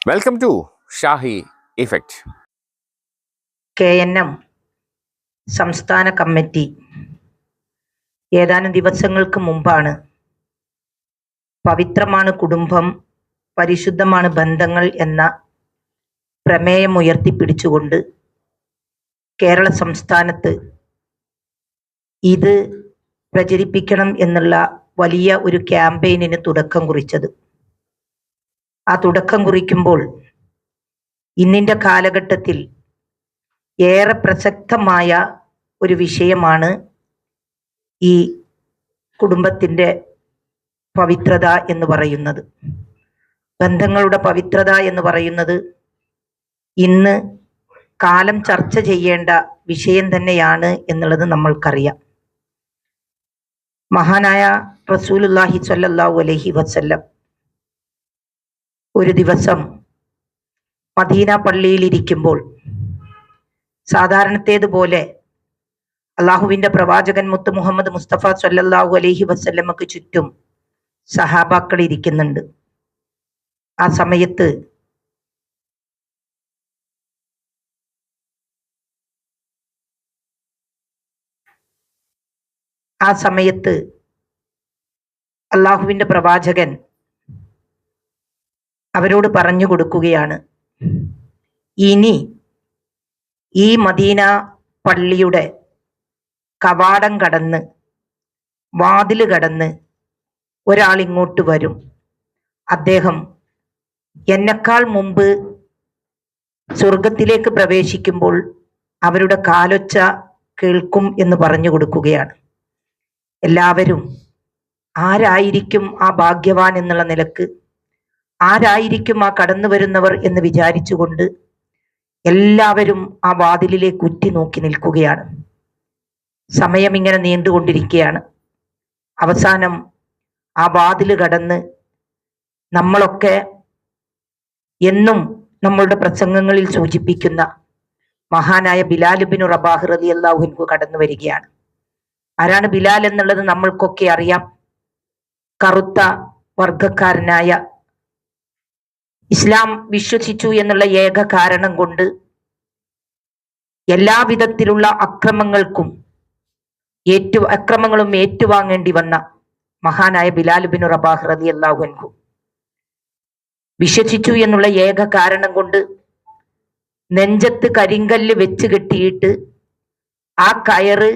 Welcome to Shahi effect. KNM സംസ്ഥാന committee ഏതാനും ദിവസങ്ങൾക്ക് മുമ്പാണ് പവിത്രമാണ് കുടുംബം, പരിശുദ്ധമാണ് ബന്ധങ്ങൾ എന്ന പ്രമേയം ഉയർത്തിപ്പിടിച്ചുകൊണ്ട് കേരള സംസ്ഥാനത്ത് ഇത് പ്രചരിപ്പിക്കണം എന്നുള്ള വലിയ ഒരു ക്യാമ്പയിനിന് തുടക്കം കുറിച്ചത്. ആ തുടക്കം കുറിക്കുമ്പോൾ ഇന്നിൻ്റെ കാലഘട്ടത്തിൽ ഏറെ പ്രസക്തമായ ഒരു വിഷയമാണ് ഈ കുടുംബത്തിൻ്റെ പവിത്രത എന്ന് പറയുന്നത്. ബന്ധങ്ങളുടെ പവിത്രത എന്ന് പറയുന്നത് ഇന്ന് കാലം ചർച്ച ചെയ്യേണ്ട വിഷയം തന്നെയാണ് എന്നുള്ളത് നമ്മൾക്കറിയാം. മഹാനായ റസൂലുള്ളാഹി സ്വല്ലല്ലാഹു അലൈഹി വസല്ലം ഒരു ദിവസം മദീന പള്ളിയിലിരിക്കുമ്പോൾ സാധാരണത്തേതുപോലെ അള്ളാഹുവിന്റെ പ്രവാചകൻ മുത്ത് മുഹമ്മദ് മുസ്തഫ സ്വല്ലല്ലാഹു അലൈഹി വസല്ലമക്ക് ചുറ്റും സഹാബാക്കൾ ഇരിക്കുന്നുണ്ട്. ആ സമയത്ത് അള്ളാഹുവിന്റെ പ്രവാചകൻ അവരോട് പറഞ്ഞു കൊടുക്കുകയാണ്, ഇനി ഈ മദീന പള്ളിയുടെ കവാടം കടന്ന് വാതില് കടന്ന് ഒരാൾ ഇങ്ങോട്ട് വരും. അദ്ദേഹം എന്നെക്കാൾ മുമ്പ് സ്വർഗത്തിലേക്ക് പ്രവേശിക്കുമ്പോൾ അവരുടെ കാലൊച്ച കേൾക്കും എന്ന് പറഞ്ഞു കൊടുക്കുകയാണ്. എല്ലാവരും ആരായിരിക്കും ആ ഭാഗ്യവാൻ എന്നുള്ള നിലക്ക്, ആരായിരിക്കും ആ കടന്നു വരുന്നവർ എന്ന് വിചാരിച്ചുകൊണ്ട് എല്ലാവരും ആ വാതിലിലേക്ക് ഉറ്റി നോക്കി നിൽക്കുകയാണ്. സമയം ഇങ്ങനെ നീണ്ടുകൊണ്ടിരിക്കുകയാണ്. അവസാനം ആ വാതില് കടന്ന് നമ്മളൊക്കെ എന്നും നമ്മളുടെ പ്രസംഗങ്ങളിൽ സൂചിപ്പിക്കുന്ന മഹാനായ ബിലാൽ ഇബ്നു റബാഹ് റളിയല്ലാഹു അൻഹു കടന്നു വരികയാണ്. ആരാണ് ബിലാൽ എന്നുള്ളത് നമ്മൾക്കൊക്കെ അറിയാം. കറുത്ത വർഗക്കാരനായ, ഇസ്ലാം വിശ്വസിച്ചു എന്നുള്ള ഏക കാരണം കൊണ്ട് എല്ലാവിധത്തിലുള്ള അക്രമങ്ങളും ഏറ്റുവാങ്ങേണ്ടി വന്ന മഹാനായ ബിലാൽ ഇബ്നു റബാഹ് റളിയല്ലാഹു അൻഹു വിശ്വസിച്ചു എന്നുള്ള ഏക കാരണം കൊണ്ട് നെഞ്ചത്ത് കരിങ്കല്ല് വെച്ച് കെട്ടിയിട്ട് ആ കയറ്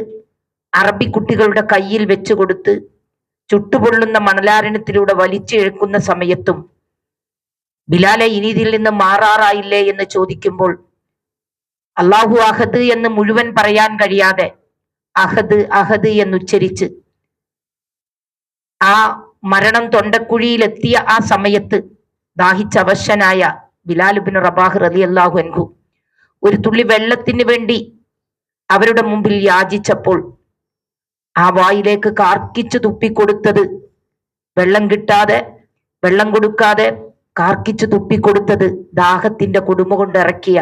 അറബി കുട്ടികളുടെ കയ്യിൽ വെച്ച് കൊടുത്ത് ചുട്ടുപൊള്ളുന്ന മണലാരണ്യത്തിലൂടെ വലിച്ചിഴക്കുന്ന സമയത്തും ബിലാലെ ഇനി ഇതിൽ നിന്ന് മാറാറായില്ലേ എന്ന് ചോദിക്കുമ്പോൾ അള്ളാഹു അഹദ് എന്ന് മുഴുവൻ പറയാൻ കഴിയാതെ അഹദ് അഹദ് എന്നുച്ചരിച്ച് ആ മരണം തൊണ്ടക്കുഴിയിലെത്തിയ ആ സമയത്ത് ദാഹിച്ചവശനായ ബിലാൽ ഇബ്നു റബാഹ് റളിയല്ലാഹു അൻഹു ഒരു തുള്ളി വെള്ളത്തിന് വേണ്ടി അവരുടെ മുമ്പിൽ യാചിച്ചപ്പോൾ ആ വായിലേക്ക് കാർക്കിച്ചു തുപ്പിക്കൊടുത്തത്, വെള്ളം കിട്ടാതെ വെള്ളം കൊടുക്കാതെ കാർക്കിച്ചു തുപ്പിക്കൊടുത്തത് ദാഹത്തിന്റെ കൊടുമ കൊണ്ട് ഇറക്കിയ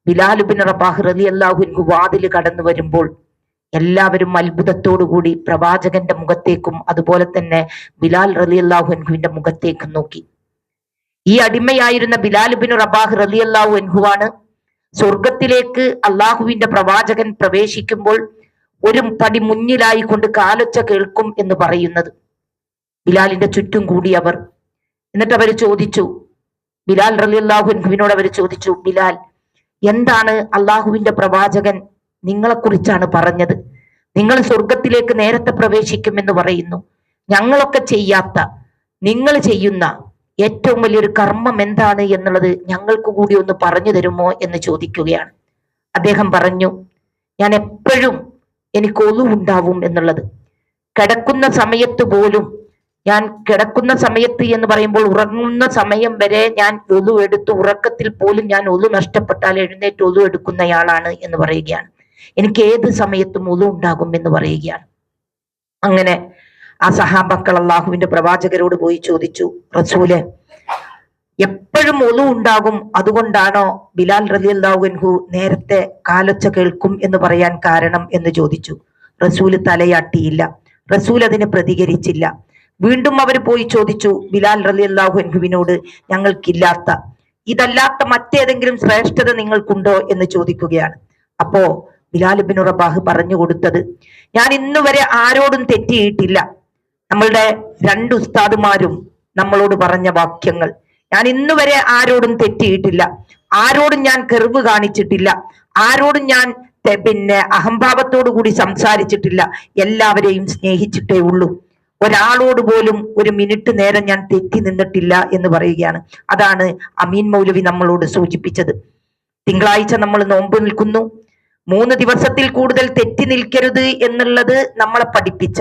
ബിലാൽ ഇബ്നു റബാഹ് റളിയല്ലാഹു അൻഹു വാതിൽ കടന്നു വരുമ്പോൾ എല്ലാവരും അത്ഭുതത്തോടുകൂടി പ്രവാചകന്റെ മുഖത്തേക്കും അതുപോലെ തന്നെ ബിലാൽ റളിയല്ലാഹു അൻഹുവിന്റെ മുഖത്തേക്കും നോക്കി. ഈ അടിമയായിരുന്ന ബിലാൽ ഇബ്നു റബാഹ് റളിയല്ലാഹു അൻഹുവാണ് സ്വർഗത്തിലേക്ക് അള്ളാഹുവിന്റെ പ്രവാചകൻ പ്രവേശിക്കുമ്പോൾ ഒരു പടി മുന്നിലായി കൊണ്ട് കാലൊച്ച കേൾക്കും എന്ന് പറയുന്നത്. ബിലാലിന്റെ ചുറ്റും കൂടി അവർ. എന്നിട്ട് അവർ ചോദിച്ചു, ബിലാൽ റളിയല്ലാഹു അൻഹുവിനോട് അവർ ചോദിച്ചു, ബിലാൽ, എന്താണ് അള്ളാഹുവിന്റെ പ്രവാചകൻ നിങ്ങളെക്കുറിച്ചാണ് പറഞ്ഞത്? നിങ്ങൾ സ്വർഗത്തിലേക്ക് നേരത്തെ പ്രവേശിക്കുമെന്ന് പറയുന്നു. ഞങ്ങളൊക്കെ ചെയ്യാത്ത നിങ്ങൾ ചെയ്യുന്ന ഏറ്റവും വലിയൊരു കർമ്മം എന്താണ് എന്നുള്ളത് ഞങ്ങൾക്ക് കൂടി ഒന്ന് പറഞ്ഞു തരുമോ എന്ന് ചോദിക്കുകയാണ്. അദ്ദേഹം പറഞ്ഞു, ഞാൻ എപ്പോഴും എനിക്ക് ഒളിവുണ്ടാവും എന്നുള്ളത്. കിടക്കുന്ന സമയത്ത് പോലും, ഞാൻ കിടക്കുന്ന സമയത്ത് എന്ന് പറയുമ്പോൾ ഉറങ്ങുന്ന സമയം വരെ ഞാൻ ഒളു എടുത്ത്, ഉറക്കത്തിൽ പോലും ഞാൻ ഒളു നഷ്ടപ്പെട്ടാൽ എഴുന്നേറ്റ് ഒളു എടുക്കുന്നയാളാണ് എന്ന് പറയുകയാണ്. എനിക്ക് ഏത് സമയത്തും ഒളു ഉണ്ടാകും എന്ന് പറയുകയാണ്. അങ്ങനെ ആ സഹാബാക്കൾ അള്ളാഹുവിന്റെ പ്രവാചകരോട് പോയി ചോദിച്ചു, റസൂലെ, എപ്പോഴും ഒളു ഉണ്ടാകും, അതുകൊണ്ടാണോ ബിലാൽ റളിയല്ലാഹു അൻഹു നേരത്തെ കാലൊച്ച കേൾക്കും എന്ന് പറയാൻ കാരണം എന്ന് ചോദിച്ചു. റസൂല് തലയാട്ടിയില്ല. റസൂൽ അതിന് പ്രതികരിച്ചില്ല. വീണ്ടും അവർ പോയി ചോദിച്ചു ബിലാൽ റളിയല്ലാഹു അൻഹുവിനോട്, ഞങ്ങൾക്കില്ലാത്ത ഇതല്ലാത്ത മറ്റേതെങ്കിലും ശ്രേഷ്ഠത നിങ്ങൾക്കുണ്ടോ എന്ന് ചോദിക്കുകയാണ്. അപ്പോ ബിലാൽ ഇബ്നു റബാഹ് പറഞ്ഞു കൊടുത്തത്, ഞാൻ ഇന്നുവരെ ആരോടും തെറ്റിയിട്ടില്ല. നമ്മളുടെ രണ്ട് ഉസ്താദുമാരും നമ്മളോട് പറഞ്ഞ വാക്യങ്ങൾ, ഞാൻ ഇന്നുവരെ ആരോടും തെറ്റിയിട്ടില്ല, ആരോടും ഞാൻ കെർവ് കാണിച്ചിട്ടില്ല, ആരോടും ഞാൻ അഹംഭാവത്തോടു കൂടി സംസാരിച്ചിട്ടില്ല, എല്ലാവരെയും സ്നേഹിച്ചിട്ടേ ഉള്ളൂ, ഒരാളോട് പോലും ഒരു മിനിറ്റ് നേരം ഞാൻ തെറ്റി നിന്നിട്ടില്ല എന്ന് പറയുകയാണ്. അതാണ് അമീൻ മൗലവി നമ്മളോട് സൂചിപ്പിച്ചത്. തിങ്കളാഴ്ച നമ്മൾ നോമ്പ് നിൽക്കുന്നു, 3 ദിവസത്തിൽ കൂടുതൽ തെറ്റി നിൽക്കരുത് എന്നുള്ളത് നമ്മളെ പഠിപ്പിച്ച,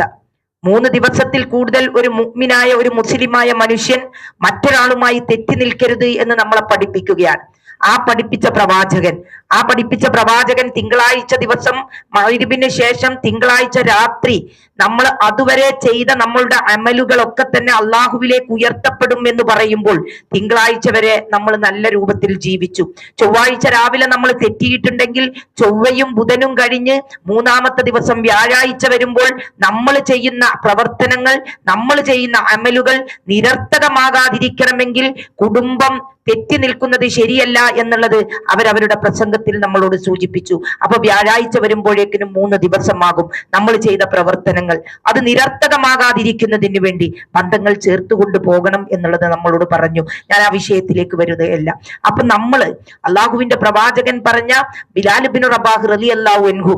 3 ദിവസത്തിൽ കൂടുതൽ ഒരു മുഅ്മിനായ ഒരു മുസ്ലിമായ മനുഷ്യൻ മറ്റൊരാളുമായി തെറ്റി നിൽക്കരുത് എന്ന് നമ്മളെ പഠിപ്പിക്കുകയാണ്. ആ പഠിപ്പിച്ച പ്രവാചകൻ തിങ്കളാഴ്ച ദിവസം മഗ്‌രിബിന് ശേഷം തിങ്കളാഴ്ച രാത്രി നമ്മൾ അതുവരെ ചെയ്ത നമ്മളുടെ അമലുകളൊക്കെ തന്നെ അള്ളാഹുവിലേക്ക് ഉയർത്തപ്പെടും എന്ന് പറയുമ്പോൾ തിങ്കളാഴ്ച വരെ നമ്മൾ നല്ല രൂപത്തിൽ ജീവിച്ചു. ചൊവ്വാഴ്ച രാവിലെ നമ്മൾ തെറ്റിയിട്ടുണ്ടെങ്കിൽ ചൊവ്വയും ബുധനും കഴിഞ്ഞ് 3-ാമത്തെ ദിവസം വ്യാഴാഴ്ച വരുമ്പോൾ നമ്മൾ ചെയ്യുന്ന പ്രവർത്തനങ്ങൾ, നമ്മൾ ചെയ്യുന്ന അമലുകൾ നിരർത്ഥകമാകാതിരിക്കണമെങ്കിൽ കുടുംബം തെറ്റി നിൽക്കുന്നത് ശരിയല്ല എന്നുള്ളത് അവരവരുടെ പ്രസംഗത്തിൽ നമ്മളോട് സൂചിപ്പിച്ചു. അപ്പൊ വ്യാഴാഴ്ച വരുമ്പോഴേക്കിനും 3 ദിവസമാകും. നമ്മൾ ചെയ്ത പ്രവർത്തനങ്ങൾ അത് നിരർത്ഥകമാകാതിരിക്കുന്നതിന് വേണ്ടി ബന്ധങ്ങൾ ചേർത്തുകൊണ്ട് പോകണം എന്നുള്ളത് നമ്മളോട് പറഞ്ഞു. ഞാൻ ആ വിഷയത്തിലേക്ക് വരുകയല്ല. അപ്പൊ നമ്മള് അള്ളാഹുവിന്റെ പ്രവാചകൻ പറഞ്ഞ ബിലാൽ ഇബ്നു റബാഹ് റളിയല്ലാഹു അൻഹു,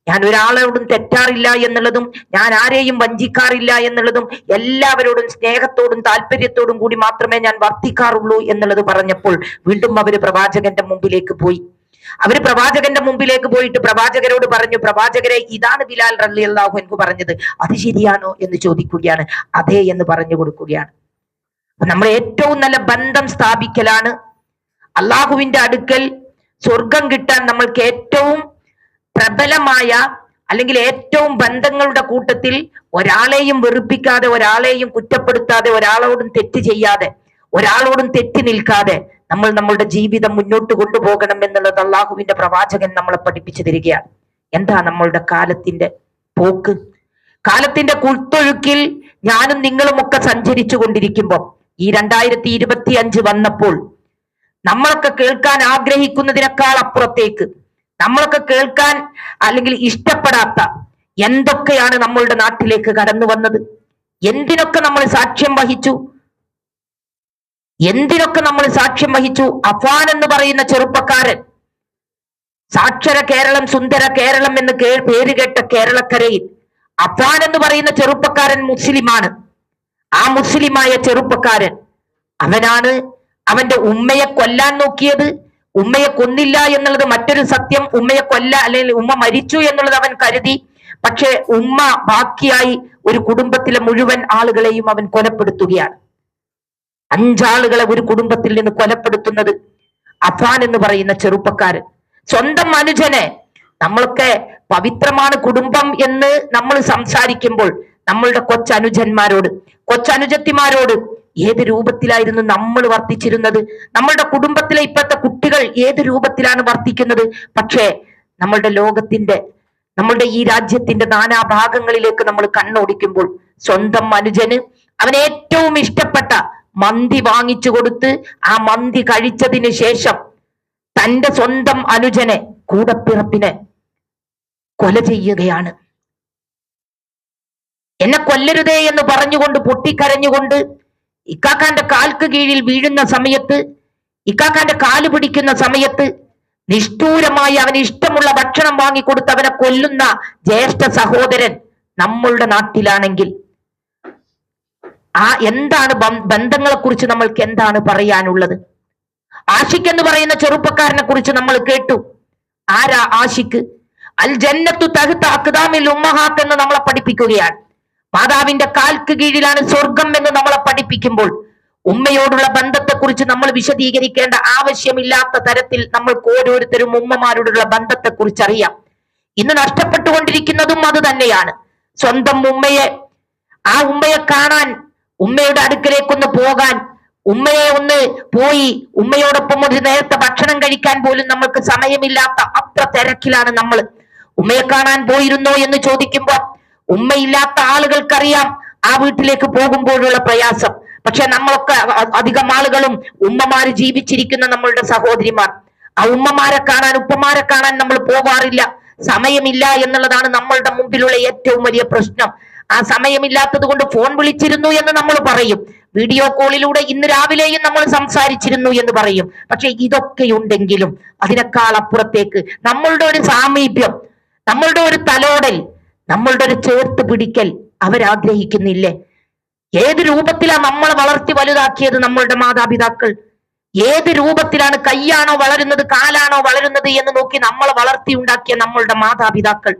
ഞാൻ ഒരാളോടും തെറ്റാറില്ല എന്നുള്ളതും ഞാൻ ആരെയും വഞ്ചിക്കാറില്ല എന്നുള്ളതും എല്ലാവരോടും സ്നേഹത്തോടും താല്പര്യത്തോടും കൂടി മാത്രമേ ഞാൻ വർത്തിക്കാറുള്ളൂ എന്നുള്ളത് പറഞ്ഞപ്പോൾ വീണ്ടും അവര് പ്രവാചകന്റെ മുമ്പിലേക്ക് പോയി. പോയിട്ട് പ്രവാചകരോട് പറഞ്ഞു, പ്രവാചകരെ, ഇതാണ് ബിലാൽ റളിയല്ലാഹു അൻഹു പറഞ്ഞത്, അത് ശരിയാണോ എന്ന് ചോദിക്കുകയാണ്. അതെ എന്ന് പറഞ്ഞു കൊടുക്കുകയാണ്. നമ്മൾ ഏറ്റവും നല്ല ബന്ധം സ്ഥാപിക്കലാണ് അള്ളാഹുവിന്റെ അടുക്കൽ സ്വർഗം കിട്ടാൻ നമ്മൾക്ക് ഏറ്റവും പ്രബലമായ അല്ലെങ്കിൽ ഏറ്റവും ബന്ധങ്ങളുടെ കൂട്ടത്തിൽ ഒരാളെയും വെറുപ്പിക്കാതെ, ഒരാളെയും കുറ്റപ്പെടുത്താതെ, ഒരാളോടും തെറ്റ് ചെയ്യാതെ, ഒരാളോടും തെറ്റി നിൽക്കാതെ നമ്മൾ നമ്മളുടെ ജീവിതം മുന്നോട്ട് കൊണ്ടുപോകണം എന്നുള്ളത് അള്ളാഹുവിന്റെ പ്രവാചകൻ നമ്മളെ പഠിപ്പിച്ചു തരികയാണ്. എന്താ നമ്മളുടെ കാലത്തിന്റെ പോക്ക്? കാലത്തിന്റെ കുത്തൊഴുക്കിൽ ഞാനും നിങ്ങളും ഒക്കെ സഞ്ചരിച്ചു കൊണ്ടിരിക്കുമ്പോൾ ഈ 2025 വന്നപ്പോൾ നമ്മളൊക്കെ കേൾക്കാൻ ആഗ്രഹിക്കുന്നതിനേക്കാൾ അപ്പുറത്തേക്ക്, നമ്മളൊക്കെ കേൾക്കാൻ അല്ലെങ്കിൽ ഇഷ്ടപ്പെടാത്ത എന്തൊക്കെയാണ് നമ്മളുടെ നാട്ടിലേക്ക് കടന്നു വന്നത്? എന്തിനൊക്കെ നമ്മൾ സാക്ഷ്യം വഹിച്ചു? അഫാൻ എന്ന് പറയുന്ന ചെറുപ്പക്കാരൻ, സാക്ഷര കേരളം, സുന്ദര കേരളം എന്ന് പേര് കേട്ട കേരളക്കരയിൽ അഫാൻ എന്ന് പറയുന്ന ചെറുപ്പക്കാരൻ മുസ്ലിമാണ്. ആ മുസ്ലിമായ ചെറുപ്പക്കാരൻ അവനാണ് അവന്റെ ഉമ്മയെ കൊല്ലാൻ നോക്കിയത്. ഉമ്മയെ കൊന്നില്ല എന്നുള്ളത് മറ്റൊരു സത്യം. ഉമ്മയെ അല്ലെങ്കിൽ ഉമ്മ മരിച്ചു എന്നുള്ളത് അവൻ കരുതി. പക്ഷെ ഉമ്മ ബാക്കിയായി ഒരു കുടുംബത്തിലെ മുഴുവൻ ആളുകളെയും അവൻ കൊലപ്പെടുത്തുകയാണ്. 5 ആളുകളെ ഒരു കുടുംബത്തിൽ നിന്ന് കൊലപ്പെടുത്തുന്നത് അഫാൻ എന്ന് പറയുന്ന ചെറുപ്പക്കാരൻ. സ്വന്തം അനുജനെ, നമ്മളൊക്കെ പവിത്രമാണ് കുടുംബം എന്ന് നമ്മൾ സംസാരിക്കുമ്പോൾ നമ്മളുടെ കൊച്ചനുജത്തിമാരോട് ഏത് രൂപത്തിലായിരുന്നു നമ്മൾ വർത്തിച്ചിരുന്നത്? നമ്മളുടെ കുടുംബത്തിലെ ഇപ്പോഴത്തെ കുട്ടികൾ ഏത് രൂപത്തിലാണ് വർത്തിക്കുന്നത്? പക്ഷേ നമ്മളുടെ ഈ രാജ്യത്തിന്റെ നാനാഭാഗങ്ങളിലേക്ക് നമ്മൾ കണ്ണോടിക്കുമ്പോൾ സ്വന്തം അനുജന് അവൻ ഏറ്റവും ഇഷ്ടപ്പെട്ട മന്തി വാങ്ങിച്ചു കൊടുത്ത് ആ മന്തി കഴിച്ചതിന് ശേഷം തന്റെ സ്വന്തം അനുജനെ, കൂടപ്പിറപ്പിനെ കൊല ചെയ്യുകയാണ്. എന്നെ കൊല്ലരുതേ എന്ന് പറഞ്ഞുകൊണ്ട് പൊട്ടിക്കരഞ്ഞുകൊണ്ട് ഇക്കാക്കാന്റെ കാൽക്ക് കീഴിൽ വീഴുന്ന സമയത്ത്, ഇക്കാക്കാന്റെ കാല് പിടിക്കുന്ന സമയത്ത് നിഷ്ഠൂരമായി അവന് ഇഷ്ടമുള്ള ഭക്ഷണം വാങ്ങിക്കൊടുത്ത് അവനെ കൊല്ലുന്ന ജ്യേഷ്ഠ സഹോദരൻ നമ്മളുടെ നാട്ടിലാണെങ്കിൽ എന്താണ് ബന്ധങ്ങളെ കുറിച്ച് നമ്മൾക്ക് എന്താണ് പറയാനുള്ളത്? ആഷിഖ് എന്ന് പറയുന്ന ചെറുപ്പക്കാരനെ കുറിച്ച് നമ്മൾ കേട്ടു. ആരാ ആഷിഖ്? അൽ ജന്നത്തു തഹ്ത അഖ്ദാമിൽ ഉമ്മഹാത്ത് എന്ന് നമ്മളെ പഠിപ്പിക്കുകയാണ്. മാതാവിന്റെ കാൽക്ക് കീഴിലാണ് സ്വർഗം എന്ന് നമ്മളെ പഠിപ്പിക്കുമ്പോൾ ഉമ്മയോടുള്ള ബന്ധത്തെക്കുറിച്ച് നമ്മൾ വിശദീകരിക്കേണ്ട ആവശ്യമില്ലാത്ത തരത്തിൽ നമ്മൾക്ക് ഓരോരുത്തരും ഉമ്മമാരോടുള്ള ബന്ധത്തെക്കുറിച്ച് അറിയാം. ഇന്ന് നഷ്ടപ്പെട്ടുകൊണ്ടിരിക്കുന്നതും അത് തന്നെയാണ്. സ്വന്തം ആ ഉമ്മയെ കാണാൻ, ഉമ്മയുടെ അടുക്കലേക്കൊന്ന് പോകാൻ, ഉമ്മയെ ഒന്ന് പോയി ഉമ്മയോടൊപ്പം ഒരു നേരത്തെ ഭക്ഷണം കഴിക്കാൻ പോലും നമ്മൾക്ക് സമയമില്ലാത്ത അത്ര തിരക്കിലാണ് നമ്മൾ. ഉമ്മയെ കാണാൻ പോയിരുന്നോ എന്ന് ചോദിക്കുമ്പോൾ ഉമ്മയില്ലാത്ത ആളുകൾക്കറിയാം ആ വീട്ടിലേക്ക് പോകുമ്പോഴുള്ള പ്രയാസം. പക്ഷെ നമ്മളൊക്കെ അധികം ആളുകളും ഉമ്മമാര് ജീവിച്ചിരിക്കുന്ന നമ്മളുടെ സഹോദരിമാർ, ആ ഉമ്മമാരെ കാണാൻ ഉപ്പമാരെ കാണാൻ നമ്മൾ പോവാറില്ല. സമയമില്ല എന്നുള്ളതാണ് നമ്മളുടെ മുമ്പിലുള്ള ഏറ്റവും വലിയ പ്രശ്നം. ആ സമയമില്ലാത്തത് കൊണ്ട് ഫോൺ വിളിച്ചിരുന്നു എന്ന് നമ്മൾ പറയും, വീഡിയോ കോളിലൂടെ ഇന്ന് രാവിലെയും നമ്മൾ സംസാരിച്ചിരുന്നു എന്ന് പറയും. പക്ഷെ ഇതൊക്കെയുണ്ടെങ്കിലും അതിനേക്കാൾ അപ്പുറത്തേക്ക് നമ്മളുടെ ഒരു സാമീപ്യം, നമ്മളുടെ ഒരു തലോടൽ, നമ്മളുടെ ഒരു ചേർത്ത് പിടിക്കൽ അവരാഗ്രഹിക്കുന്നില്ലേ? ഏത് രൂപത്തിലാണ് നമ്മളെ വളർത്തി വലുതാക്കിയത് നമ്മളുടെ മാതാപിതാക്കൾ? ഏത് രൂപത്തിലാണ് കൈയാണോ വളരുന്നത് കാലാണോ വളരുന്നത് എന്ന് നോക്കി നമ്മളെ വളർത്തി ഉണ്ടാക്കിയ നമ്മളുടെ മാതാപിതാക്കൾ?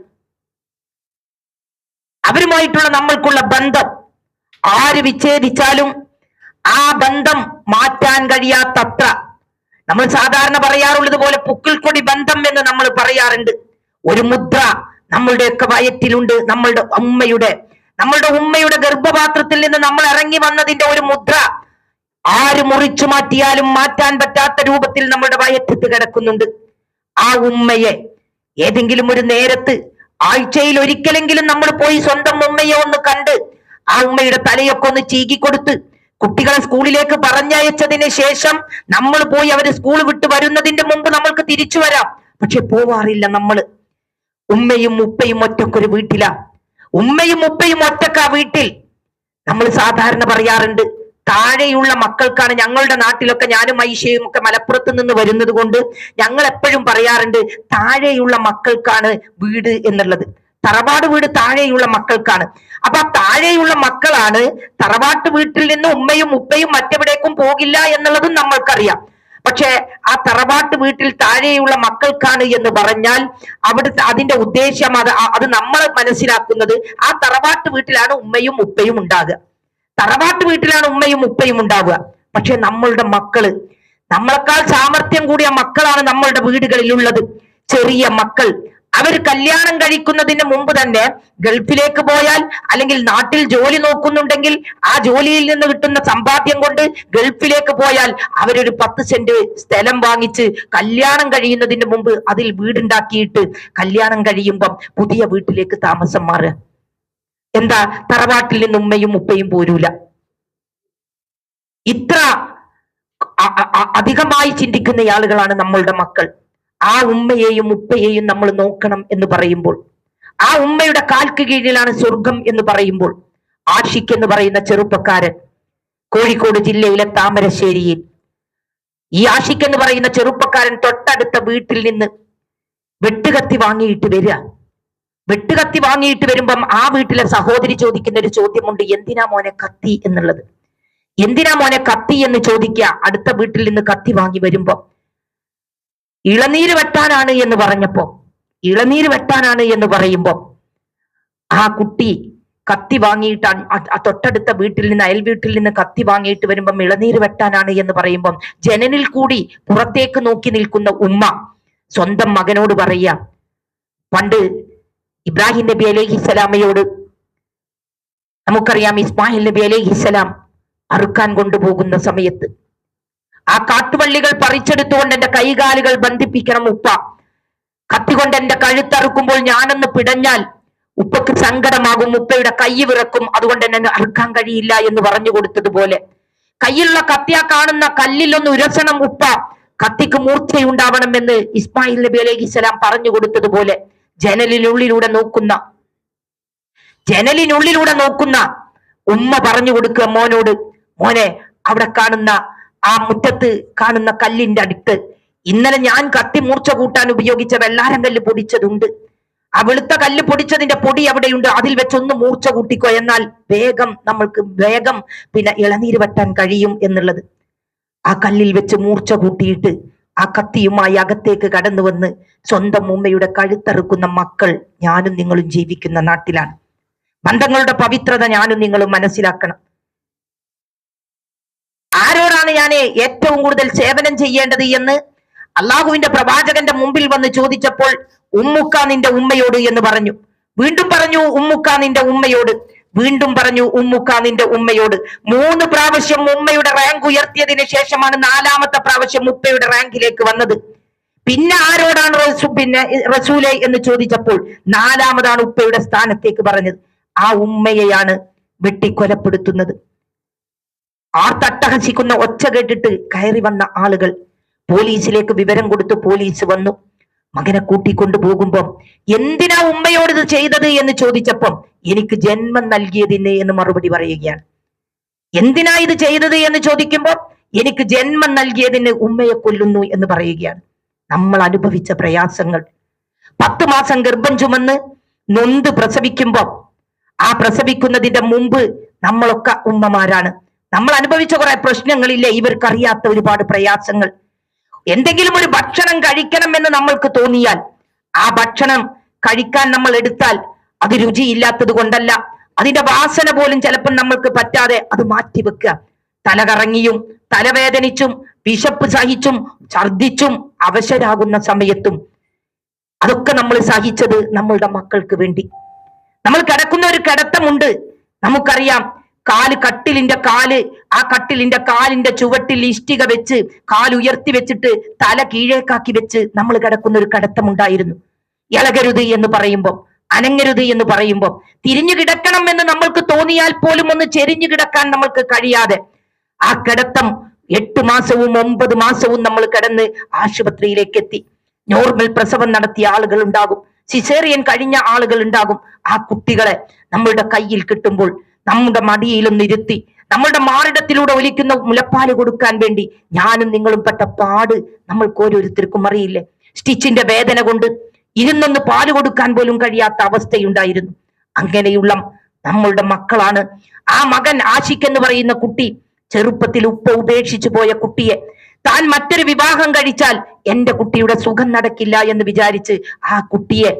അവരുമായിട്ടുള്ള നമ്മൾക്കുള്ള ബന്ധം ആര് വിച്ഛേദിച്ചാലും ആ ബന്ധം മാറ്റാൻ കഴിയാത്തത്ര, നമ്മൾ സാധാരണ പറയാറുള്ളത് പോലെ പുക്കിൾക്കൊടി ബന്ധം എന്ന് നമ്മൾ പറയാറുണ്ട്. ഒരു മുദ്ര നമ്മളുടെയൊക്കെ വയറ്റിലുണ്ട്. നമ്മളുടെ ഉമ്മയുടെ ഗർഭപാത്രത്തിൽ നിന്ന് നമ്മൾ ഇറങ്ങി വന്നതിന്റെ ഒരു മുദ്ര ആര് മുറിച്ചു മാറ്റിയാലും മാറ്റാൻ പറ്റാത്ത രൂപത്തിൽ നമ്മളുടെ വയറ്റത്ത് കിടക്കുന്നുണ്ട്. ആ ഉമ്മയെ ഏതെങ്കിലും ഒരു നേരത്ത് ആഴ്ചയിൽ ഒരിക്കലെങ്കിലും നമ്മൾ പോയി സ്വന്തം ഉമ്മയെ ഒന്ന് കണ്ട് ആ ഉമ്മയുടെ തലയൊക്കെ ഒന്ന് ചീകിക്കൊടുത്ത് കുട്ടികളെ സ്കൂളിലേക്ക് പറഞ്ഞയച്ചതിന് ശേഷം നമ്മൾ പോയി അവര് സ്കൂൾ വിട്ട് വരുന്നതിന്റെ മുമ്പ് നമ്മൾക്ക് തിരിച്ചു വരാം. പക്ഷെ പോവാറില്ല നമ്മള്. ഉമ്മയും ഉപ്പയും ഒറ്റക്കൊരു വീട്ടിലാ, ഉമ്മയും ഉപ്പയും ഒറ്റക്ക വീട്ടിൽ. നമ്മൾ സാധാരണ പറയാറുണ്ട് താഴെയുള്ള മക്കൾക്കാണ്, ഞങ്ങളുടെ നാട്ടിലൊക്കെ ഞാനും ഐഷയും ഒക്കെ മലപ്പുറത്ത് നിന്ന് വരുന്നത് കൊണ്ട് ഞങ്ങൾ എപ്പോഴും പറയാറുണ്ട് താഴെയുള്ള മക്കൾക്കാണ് വീട് എന്നുള്ളത്. തറവാട് വീട് താഴെയുള്ള മക്കൾക്കാണ്. അപ്പൊ ആ താഴെയുള്ള മക്കളാണ് തറവാട്ട് വീട്ടിൽ നിന്ന് ഉമ്മയും ഉപ്പയും മറ്റെവിടേക്കും പോകില്ല എന്നുള്ളതും നമ്മൾക്കറിയാം. പക്ഷെ ആ തറവാട്ട് വീട്ടിൽ താഴെയുള്ള മക്കൾക്കാണ് എന്ന് പറഞ്ഞാൽ അവിടുത്തെ അതിന്റെ ഉദ്ദേശം അത് നമ്മൾ മനസ്സിലാക്കുന്നത് ആ തറവാട്ട് വീട്ടിലാണ് ഉമ്മയും ഉപ്പയും ഉണ്ടാകുക, തറവാട്ട് വീട്ടിലാണ് ഉമ്മയും ഉപ്പയും ഉണ്ടാവുക. പക്ഷെ നമ്മളുടെ മക്കള്, നമ്മളെക്കാൾ സാമർത്ഥ്യം കൂടിയ മക്കളാണ് നമ്മളുടെ വീടുകളിലുള്ളത്. ചെറിയ മക്കൾ അവർ കല്യാണം കഴിക്കുന്നതിന് മുമ്പ് തന്നെ ഗൾഫിലേക്ക് പോയാൽ അല്ലെങ്കിൽ നാട്ടിൽ ജോലി നോക്കുന്നുണ്ടെങ്കിൽ ആ ജോലിയിൽ നിന്ന് കിട്ടുന്ന സമ്പാദ്യം കൊണ്ട് ഗൾഫിലേക്ക് പോയാൽ അവരൊരു 10 സെന്റ് സ്ഥലം വാങ്ങിച്ച് കല്യാണം കഴിയുന്നതിന് മുമ്പ് അതിൽ വീടുണ്ടാക്കിയിട്ട് കല്യാണം കഴിയുമ്പം പുതിയ വീട്ടിലേക്ക് താമസം മാറുക. എന്താ? തറവാട്ടിൽ നിന്ന് ഉമ്മയും ഉപ്പയും പോരൂല. ഇത്ര അധികമായി ചിന്തിക്കുന്ന ആളുകളാണ് നമ്മളുടെ മക്കൾ. ആ ഉമ്മയെയും ഉപ്പയെയും നമ്മൾ നോക്കണം എന്ന് പറയുമ്പോൾ, ആ ഉമ്മയുടെ കാൽക്ക് കീഴിലാണ് സ്വർഗം എന്ന് പറയുമ്പോൾ, ആഷിഖ് എന്ന് പറയുന്ന ചെറുപ്പക്കാരൻ കോഴിക്കോട് ജില്ലയിലെ താമരശ്ശേരിയിൽ, ഈ ആഷിഖ് എന്ന് പറയുന്ന ചെറുപ്പക്കാരൻ തൊട്ടടുത്ത വീട്ടിൽ നിന്ന് വെട്ടുകത്തി വാങ്ങിയിട്ട് വരിക. വെട്ടുകത്തി വാങ്ങിയിട്ട് വരുമ്പം ആ വീട്ടിലെ സഹോദരി ചോദിക്കുന്ന ഒരു ചോദ്യമുണ്ട്, എന്തിനാ മോനെ കത്തി എന്നുള്ളത്. എന്തിനാ മോനെ കത്തി എന്ന് ചോദിക്കുക. അടുത്ത വീട്ടിൽ നിന്ന് കത്തി വാങ്ങി വരുമ്പോ ഇളനീര് വെട്ടാനാണ് എന്ന് പറഞ്ഞപ്പോ, ഇളനീര് വെട്ടാനാണ് എന്ന് പറയുമ്പോ ആ കുട്ടി കത്തി വാങ്ങിയിട്ട് തൊട്ടടുത്ത വീട്ടിൽ നിന്ന് അയൽ വീട്ടിൽ നിന്ന് കത്തി വാങ്ങിയിട്ട് വരുമ്പം ഇളനീര് വെട്ടാനാണ് എന്ന് പറയുമ്പം ജനലിൽ കൂടി പുറത്തേക്ക് നോക്കി നിൽക്കുന്ന ഉമ്മ സ്വന്തം മകനോട് പറയുക, പണ്ട് ഇബ്രാഹിം നബി അലൈഹിസ്സലാമയോട് നമുക്കറിയാം ഇസ്മായിൽ നബി അലൈഹിസ്സലാം അറുക്കാൻ കൊണ്ടുപോകുന്ന സമയത്ത് ആ കാട്ടുവള്ളികൾ പറിച്ചെടുത്തുകൊണ്ട് എന്റെ കൈകാലുകൾ ബന്ധിപ്പിക്കണം ഉപ്പ, കത്തികൊണ്ട് എന്റെ കഴുത്തറുക്കുമ്പോൾ ഞാനൊന്ന് പിടഞ്ഞാൽ ഉപ്പക്ക് സങ്കടമാകും, ഉപ്പയുടെ കൈ വിറക്കും, അതുകൊണ്ട് എന്നെ അറുക്കാൻ കഴിയില്ല എന്ന് പറഞ്ഞു കൊടുത്തതുപോലെ കയ്യിലുള്ള കത്തിയാ കാണുന്ന കല്ലിലൊന്ന് ഉരസണം ഉപ്പ, കത്തിക്ക് മൂർച്ചയുണ്ടാവണമെന്ന് ഇസ്മായിൽ നബി അലൈഹിസ്സലാം പറഞ്ഞു കൊടുത്തതുപോലെ ജനലിനുള്ളിലൂടെ നോക്കുന്ന ഉമ്മ പറഞ്ഞു കൊടുക്കുക മോനോട്, മോനെ അവിടെ കാണുന്ന ആ മുറ്റത്ത് കാണുന്ന കല്ലിന്റെ അടുത്ത് ഇന്നലെ ഞാൻ കത്തി മൂർച്ച കൂട്ടാൻ ഉപയോഗിച്ച വെള്ളാരം കല്ല് പൊടിച്ചതുണ്ട്, ആ വെളുത്ത കല്ല് പൊടിച്ചതിന്റെ പൊടി അവിടെയുണ്ട്, അതിൽ വെച്ചൊന്ന് മൂർച്ച കൂട്ടിക്കോ, എന്നാൽ നമ്മൾക്ക് വേഗം പിന്നെ ഇളനീര് വെട്ടാൻ കഴിയും എന്നുള്ളത്. ആ കല്ലിൽ വെച്ച് മൂർച്ച കൂട്ടിയിട്ട് ആ കത്തിയുമായി അകത്തേക്ക് കടന്നു വന്ന് സ്വന്തം ഉമ്മയുടെ കഴുത്തറുക്കുന്ന മക്കൾ ഞാനും നിങ്ങളും ജീവിക്കുന്ന നാട്ടിലാണ്. ബന്ധങ്ങളുടെ പവിത്രത ഞാനും നിങ്ങളും മനസ്സിലാക്കണം. ആരോടാണ് ഞാൻ ഏറ്റവും കൂടുതൽ സേവനം ചെയ്യേണ്ടത് എന്ന് അള്ളാഹുവിന്റെ പ്രവാചകന്റെ മുമ്പിൽ വന്ന് ചോദിച്ചപ്പോൾ ഉമ്മുക്ക നിന്റെ ഉമ്മയോട് എന്ന് പറഞ്ഞു. വീണ്ടും പറഞ്ഞു ഉമ്മുക്ക നിന്റെ ഉമ്മയോട്, വീണ്ടും പറഞ്ഞു ഉമ്മുക്ക നിന്റെ ഉമ്മയോട്. 3 പ്രാവശ്യം ഉമ്മയുടെ റാങ്ക് ഉയർത്തിയതിന് ശേഷമാണ് 4ാമത്തെ പ്രാവശ്യം ഉപ്പയുടെ റാങ്കിലേക്ക് വന്നത്. പിന്നെ ആരോടാണ് റസൂലെ എന്ന് ചോദിച്ചപ്പോൾ 4ാമതാണ് ഉപ്പയുടെ സ്ഥാനത്തേക്ക് പറഞ്ഞത്. ആ ഉമ്മയെയാണ് വെട്ടിക്കൊലപ്പെടുത്തുന്നത്. ആർത്തട്ടഹസിക്കുന്ന ഒച്ച കേട്ടിട്ട് കയറി വന്ന ആളുകൾ പോലീസിലേക്ക് വിവരം കൊടുത്തു. പോലീസ് വന്നു. മകനെ കൂട്ടിക്കൊണ്ടു പോകുമ്പം എന്തിനാ ഉമ്മയോട് ഇത് ചെയ്തത് എന്ന് ചോദിച്ചപ്പം എനിക്ക് ജന്മം നൽകിയതിന് എന്ന് മറുപടി പറയുകയാണ്. എന്തിനാ ഇത് ചെയ്തത് എന്ന് ചോദിക്കുമ്പോൾ എനിക്ക് ജന്മം നൽകിയതിന് ഉമ്മയെ കൊല്ലുന്നു എന്ന് പറയുകയാണ്. നമ്മൾ അനുഭവിച്ച പ്രയാസങ്ങൾ, 10 മാസം ഗർഭം ചുമന്ന് നൊന്ത് പ്രസവിക്കുമ്പോൾ ആ പ്രസവിക്കുന്നതിന്റെ മുമ്പ് നമ്മളൊക്കെ ഉമ്മമാരാണ്. നമ്മൾ അനുഭവിച്ച കുറെ പ്രശ്നങ്ങളില്ലേ, ഇവർക്കറിയാത്ത ഒരുപാട് പ്രയാസങ്ങൾ. എന്തെങ്കിലും ഒരു ഭക്ഷണം കഴിക്കണമെന്ന് നമ്മൾക്ക് തോന്നിയാൽ ആ ഭക്ഷണം കഴിക്കാൻ നമ്മൾ എടുത്താൽ അത് രുചിയില്ലാത്തത് കൊണ്ടല്ല, അതിന്റെ വാസന പോലും ചിലപ്പോൾ നമ്മൾക്ക് പറ്റാതെ അത് മാറ്റിവെക്കുക. തലകറങ്ങിയും തലവേദനിച്ചും വിശപ്പ് സഹിച്ചും ഛർദിച്ചും അവശരാകുന്ന സമയത്തും അതൊക്കെ നമ്മൾ സഹിച്ചത് നമ്മളുടെ മക്കൾക്ക് വേണ്ടി. നമ്മൾ കിടക്കുന്ന ഒരു കിടത്തമുണ്ട്, നമുക്കറിയാം. ആ കട്ടിലിന്റെ കാലിന്റെ ചുവട്ടിൽ ഇഷ്ടിക വെച്ച് കാലുയർത്തി വെച്ചിട്ട് തല കീഴേക്കാക്കി വെച്ച് നമ്മൾ കിടക്കുന്ന ഒരു കിടത്തമുണ്ടായിരുന്നു. ഇളകരുത് എന്ന് പറയുമ്പോൾ, അനങ്ങരുത് എന്ന് പറയുമ്പോൾ, തിരിഞ്ഞു കിടക്കണം എന്ന് നമ്മൾക്ക് തോന്നിയാൽ പോലും ഒന്ന് ചെരിഞ്ഞു കിടക്കാൻ നമ്മൾക്ക് കഴിയാതെ ആ കിടത്തം 8 മാസവും 9 മാസവും നമ്മൾ കിടന്ന് ആശുപത്രിയിലേക്ക് എത്തി. നോർമൽ പ്രസവം നടത്തിയ ആളുകൾ ഉണ്ടാകും, സിസേറിയൻ കഴിഞ്ഞ ആളുകൾ ഉണ്ടാകും. ആ കുട്ടികളെ നമ്മളുടെ കയ്യിൽ കിട്ടുമ്പോൾ നമ്മുടെ മടിയിലൊന്ന് ഇരുത്തി നമ്മളുടെ മാറിടത്തിലൂടെ ഒലിക്കുന്ന മുലപ്പാല് കൊടുക്കാൻ വേണ്ടി ഞാനും നിങ്ങളും പെട്ട പാട് നമ്മൾക്ക് ഓരോരുത്തർക്കും അറിയില്ലേ. സ്റ്റിച്ചിന്റെ വേദന കൊണ്ട് ഇരുന്നൊന്ന് പാല് കൊടുക്കാൻ പോലും കഴിയാത്ത അവസ്ഥയുണ്ടായിരുന്നു. അങ്ങനെയുള്ള നമ്മളുടെ മക്കളാണ്. ആ മകൻ ആഷിഖ് എന്ന് പറയുന്ന കുട്ടി ചെറുപ്പത്തിൽ ഉപ്പ ഉപേക്ഷിച്ചു പോയ കുട്ടിയെ താൻ മറ്റൊരു വിവാഹം കഴിച്ചാൽ എന്റെ കുട്ടിയുടെ സുഖം നടക്കില്ല എന്ന് വിചാരിച്ച് ആ കുട്ടിയെ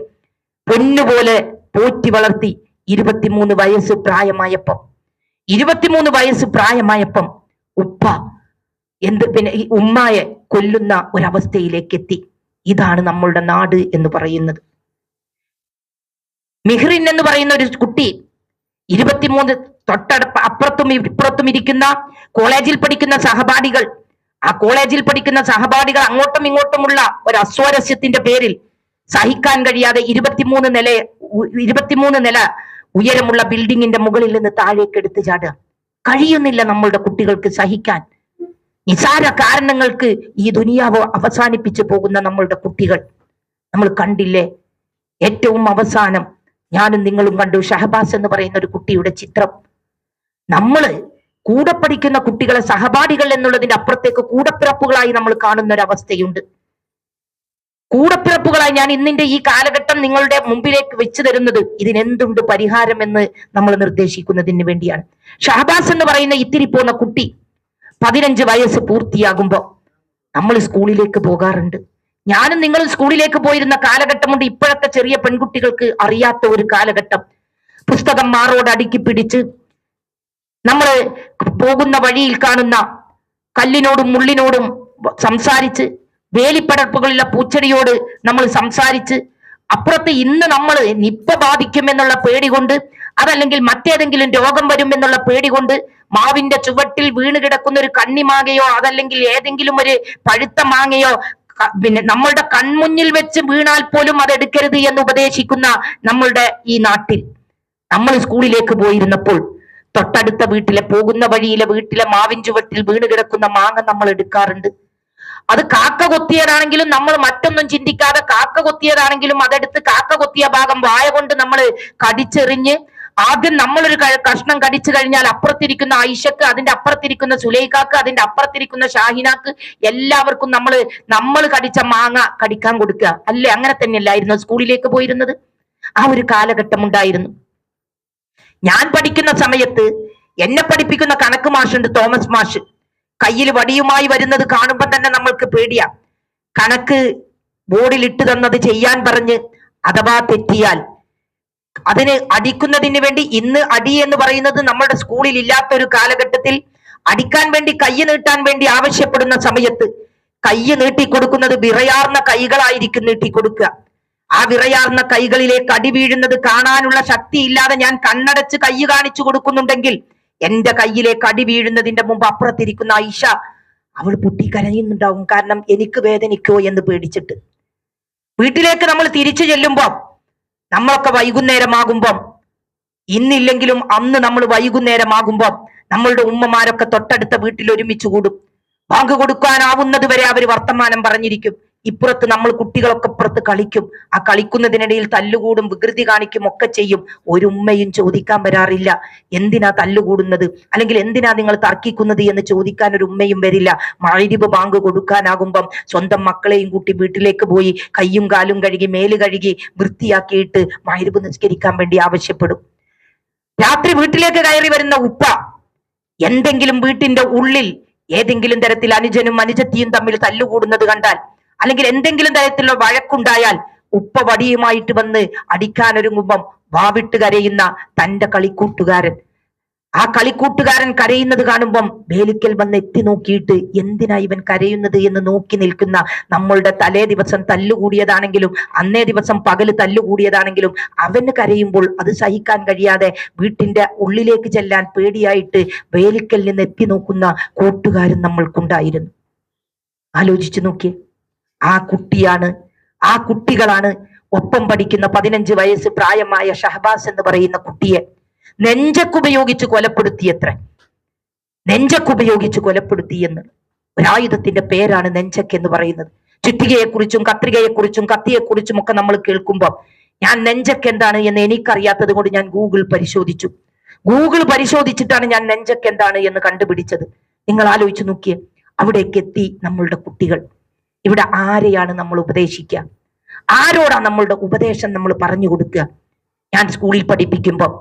പൊന്നുപോലെ പോറ്റി വളർത്തി 23 വയസ്സ് പ്രായമായപ്പം ഉപ്പ ഈ ഉമ്മായെ കൊല്ലുന്ന ഒരവസ്ഥയിലേക്ക് എത്തി. ഇതാണ് നമ്മളുടെ നാട് എന്ന് പറയുന്നത്. മിഹ്റിൻ എന്ന് പറയുന്ന ഒരു കുട്ടി 23 അപ്പുറത്തും ഇപ്പുറത്തും ഇരിക്കുന്ന കോളേജിൽ പഠിക്കുന്ന സഹപാഠികൾ, ആ കോളേജിൽ പഠിക്കുന്ന സഹപാഠികൾ അങ്ങോട്ടും ഇങ്ങോട്ടുമുള്ള ഒരു അസ്വാരസ്യത്തിന്റെ പേരിൽ സഹിക്കാൻ കഴിയാതെ 23 നില ഉയരമുള്ള ബിൽഡിങ്ങിന്റെ മുകളിൽ നിന്ന് താഴേക്ക് എടുത്തു ചാടുക. കഴിയുന്നില്ല നമ്മളുടെ കുട്ടികൾക്ക് സഹിക്കാൻ. നിസാര കാരണങ്ങൾക്ക് ഈ ദുനിയാവ് അവസാനിപ്പിച്ചു പോകുന്ന നമ്മളുടെ കുട്ടികൾ നമ്മൾ കണ്ടില്ലേ. ഏറ്റവും അവസാനം ഞാനും നിങ്ങളും കണ്ടു ഷഹബാസ് എന്ന് പറയുന്ന ഒരു കുട്ടിയുടെ ചിത്രം. നമ്മള് കൂടെ പഠിക്കുന്ന കുട്ടികളെ സഹപാഠികൾ എന്നുള്ളതിന്റെ അപ്പുറത്തേക്ക് കൂടപ്പിറപ്പുകളായി നമ്മൾ കാണുന്ന ഒരു അവസ്ഥയുണ്ട്. കൂടപ്പിറപ്പുകളായി ഞാൻ ഇന്നിന്റെ ഈ കാലഘട്ടം നിങ്ങളുടെ മുമ്പിലേക്ക് വെച്ചു തരുന്നത് ഇതിനെന്തുണ്ട് പരിഹാരം എന്ന് നമ്മൾ നിർദ്ദേശിക്കുന്നതിന് വേണ്ടിയാണ്. ഷഹബാസ് എന്ന് പറയുന്ന ഇത്തിരി പോന്ന കുട്ടി 15 വയസ്സ് പൂർത്തിയാകുമ്പോ നമ്മൾ സ്കൂളിലേക്ക് പോകാറുണ്ട്. ഞാനും നിങ്ങളും സ്കൂളിലേക്ക് പോയിരുന്ന കാലഘട്ടമുണ്ട്. ഇപ്പോഴത്തെ ചെറിയ പെൺകുട്ടികൾക്ക് അറിയാത്ത ഒരു കാലഘട്ടം. പുസ്തകം മാറോട് അടുക്കി പിടിച്ച് നമ്മൾ പോകുന്ന വഴിയിൽ കാണുന്ന കല്ലിനോടും മുള്ളിനോടും സംസാരിച്ച്, വേലിപ്പടർപ്പുകളിലെ പൂച്ചെടിയോട് നമ്മൾ സംസാരിച്ച്, അപ്പുറത്ത് ഇന്ന് നമ്മൾ നിപ്പ ബാധിക്കുമെന്നുള്ള പേടി കൊണ്ട്, അതല്ലെങ്കിൽ മറ്റേതെങ്കിലും രോഗം വരുമെന്നുള്ള പേടി കൊണ്ട് മാവിന്റെ ചുവട്ടിൽ വീണ് കിടക്കുന്ന ഒരു കണ്ണിമാങ്ങയോ അതല്ലെങ്കിൽ ഏതെങ്കിലും ഒരു പഴുത്ത മാങ്ങയോ പിന്നെ നമ്മളുടെ കൺമുന്നിൽ വെച്ച് വീണാൽ പോലും അത് എടുക്കരുത് എന്ന് ഉപദേശിക്കുന്ന നമ്മളുടെ ഈ നാട്ടിൽ നമ്മൾ സ്കൂളിലേക്ക് പോയിരുന്നപ്പോൾ തൊട്ടടുത്ത പോകുന്ന വഴിയിലെ വീട്ടിലെ മാവിൻ ചുവട്ടിൽ വീണ് കിടക്കുന്ന മാങ്ങ നമ്മൾ എടുക്കാറുണ്ട്. അത് കാക്ക കൊത്തിയതാണെങ്കിലും നമ്മൾ മറ്റൊന്നും ചിന്തിക്കാതെ കാക്ക കൊത്തിയതാണെങ്കിലും അതെടുത്ത് കാക്ക കൊത്തിയ ഭാഗം വായ കൊണ്ട് നമ്മൾ കടിച്ചെറിഞ്ഞ് ആദ്യം നമ്മളൊരു കഷ്ണം കടിച്ചു കഴിഞ്ഞാൽ അപ്പുറത്തിരിക്കുന്ന ഐഷക്ക്, അതിന്റെ അപ്പുറത്തിരിക്കുന്ന സുലൈഖാക്ക്, അതിന്റെ അപ്പുറത്തിരിക്കുന്ന ഷാഹിനാക്ക് എല്ലാവർക്കും നമ്മൾ കടിച്ച മാങ്ങ കടിക്കാൻ കൊടുക്കുക അല്ലേ? അങ്ങനെ തന്നെയല്ലായിരുന്നു സ്കൂളിലേക്ക് പോയിരുന്നത്. ആ ഒരു കാലഘട്ടം ഉണ്ടായിരുന്നു. ഞാൻ പഠിക്കുന്ന സമയത്ത് എന്നെ പഠിപ്പിക്കുന്ന കണക്ക് മാഷുണ്ട്, തോമസ് മാഷ്. കയ്യിൽ വടിയുമായി വരുന്നത് കാണുമ്പോൾ തന്നെ നമ്മൾക്ക് പേടിയാ. കണക്ക് ബോർഡിൽ ഇട്ട് തന്നത് ചെയ്യാൻ പറഞ്ഞ് അഥവാ തെറ്റിയാൽ അതിന് അടിക്കുന്നതിന് വേണ്ടി, ഇന്ന് അടി എന്ന് പറയുന്നത് നമ്മുടെ സ്കൂളിൽ ഇല്ലാത്ത ഒരു കാലഘട്ടത്തിൽ അടിക്കാൻ വേണ്ടി കൈ നീട്ടാൻ വേണ്ടി ആവശ്യപ്പെടുന്ന സമയത്ത് കൈ നീട്ടിക്കൊടുക്കുന്നത് വിറയാർന്ന കൈകളായിരിക്കും നീട്ടിക്കൊടുക്കുക. ആ വിറയാർന്ന കൈകളിലേക്ക് അടി വീഴുന്നത് കാണാനുള്ള ശക്തി ഇല്ലാതെ ഞാൻ കണ്ണടച്ച് കൈ കാണിച്ചു കൊടുക്കുന്നുണ്ടെങ്കിൽ എന്റെ കയ്യിലേക്ക് അടി വീഴുന്നതിന്റെ മുമ്പ് അപ്പുറത്തിരിക്കുന്ന ഐഷ അവൾ പൊട്ടിക്കരയുന്നുണ്ടാവും. കാരണം എനിക്ക് വേദനിക്കോ എന്ന് പേടിച്ചിട്ട്. വീട്ടിലേക്ക് നമ്മൾ തിരിച്ചു ചെല്ലുമ്പോൾ നമ്മളൊക്കെ വൈകുന്നേരമാകുമ്പം ഇന്നില്ലെങ്കിലും അന്ന് നമ്മൾ വൈകുന്നേരമാകുമ്പോൾ നമ്മളുടെ ഉമ്മമാരൊക്കെ തൊട്ടടുത്ത വീട്ടിൽ ഒരുമിച്ച് കൂടും. ബാങ്ക് കൊടുക്കാനാവുന്നത് വരെ അവർ വർത്തമാനം പറഞ്ഞിരിക്കും. ഇപ്പുറത്ത് നമ്മൾ കുട്ടികളൊക്കെ പുറത്ത് കളിക്കും. ആ കളിക്കുന്നതിനിടയിൽ തല്ലുകൂടും, വികൃതി കാണിക്കും, ഒക്കെ ചെയ്യും. ഒരു ഉമ്മയും ചോദിക്കാൻ വരാറില്ല എന്തിനാ തല്ലുകൂടുന്നത്, അല്ലെങ്കിൽ എന്തിനാ നിങ്ങൾ തർക്കിക്കുന്നത് എന്ന് ചോദിക്കാൻ ഒരു ഉമ്മയും വരില്ല. മഗ്‌രിബ് ബാങ്ക് കൊടുക്കാനാകുമ്പം സ്വന്തം മക്കളെയും കൂട്ടി വീട്ടിലേക്ക് പോയി കയ്യും കാലും കഴുകി മേല് കഴുകി വൃത്തിയാക്കിയിട്ട് മഗ്‌രിബ് നിസ്കരിക്കാൻ വേണ്ടി ആവശ്യപ്പെടും. രാത്രി വീട്ടിലേക്ക് കയറി വരുന്ന ഉപ്പ എന്തെങ്കിലും വീട്ടിന്റെ ഉള്ളിൽ ഏതെങ്കിലും തരത്തിൽ അനുജനും അനുജത്തിയും തമ്മിൽ തല്ലുകൂടുന്നത് കണ്ടാൽ, അല്ലെങ്കിൽ എന്തെങ്കിലും തരത്തിലുള്ള വഴക്കുണ്ടായാൽ ഉപ്പ വടിയുമായിട്ട് വന്ന് അടിക്കാനൊരുങ്ങുമ്പം വാവിട്ട് കരയുന്ന തന്റെ കളിക്കൂട്ടുകാരൻ, ആ കളിക്കൂട്ടുകാരൻ കരയുന്നത് കാണുമ്പം വേലിക്കൽ വന്ന് എത്തി നോക്കിയിട്ട് എന്തിനാ ഇവൻ കരയുന്നത് എന്ന് നോക്കി നിൽക്കുന്ന നമ്മളുടെ തലേ ദിവസം തല്ലുകൂടിയതാണെങ്കിലും അന്നേ ദിവസം പകല് തല്ലുകൂടിയതാണെങ്കിലും അവന് കരയുമ്പോൾ അത് സഹിക്കാൻ കഴിയാതെ വീട്ടിന്റെ ഉള്ളിലേക്ക് ചെല്ലാൻ പേടിയായിട്ട് വേലിക്കൽ നിന്ന് എത്തി നോക്കുന്ന കൂട്ടുകാരൻ നമ്മൾക്കുണ്ടായിരുന്നു. ആലോചിച്ചു നോക്കിയേ, ആ കുട്ടിയാണ്, ആ കുട്ടികളാണ് ഒപ്പം പഠിക്കുന്ന 15 വയസ്സ് പ്രായമായ ഷഹബാസ് എന്ന് പറയുന്ന കുട്ടിയെ നെഞ്ചക്കുപയോഗിച്ച് കൊലപ്പെടുത്തിയത്ര. നെഞ്ചക്കുപയോഗിച്ച് കൊലപ്പെടുത്തി എന്ന് ഒരായുധത്തിന്റെ പേരാണ് നെഞ്ചക്ക് എന്ന് പറയുന്നത്. ചുറ്റികയെക്കുറിച്ചും കത്രികയെക്കുറിച്ചും കത്തിയെക്കുറിച്ചും ഒക്കെ നമ്മൾ കേൾക്കുമ്പോൾ ഞാൻ നെഞ്ചക്ക് എന്താണ് എന്ന് എനിക്കറിയാത്തത് കൊണ്ട് ഞാൻ ഗൂഗിൾ പരിശോധിച്ചിട്ടാണ് ഞാൻ നെഞ്ചക്ക് എന്താണ് എന്ന് കണ്ടുപിടിച്ചത്. നിങ്ങൾ ആലോചിച്ച് നോക്കിയേ, അവിടേക്ക് എത്തി നമ്മളുടെ കുട്ടികൾ. ഇവിടെ ആരെയാണ് നമ്മൾ ഉപദേശിക്കുക? ആരോടാ നമ്മളുടെ ഉപദേശം നമ്മൾ പറഞ്ഞു കൊടുക്കുക? ഞാൻ സ്കൂളിൽ പഠിപ്പിക്കുമ്പോൾ,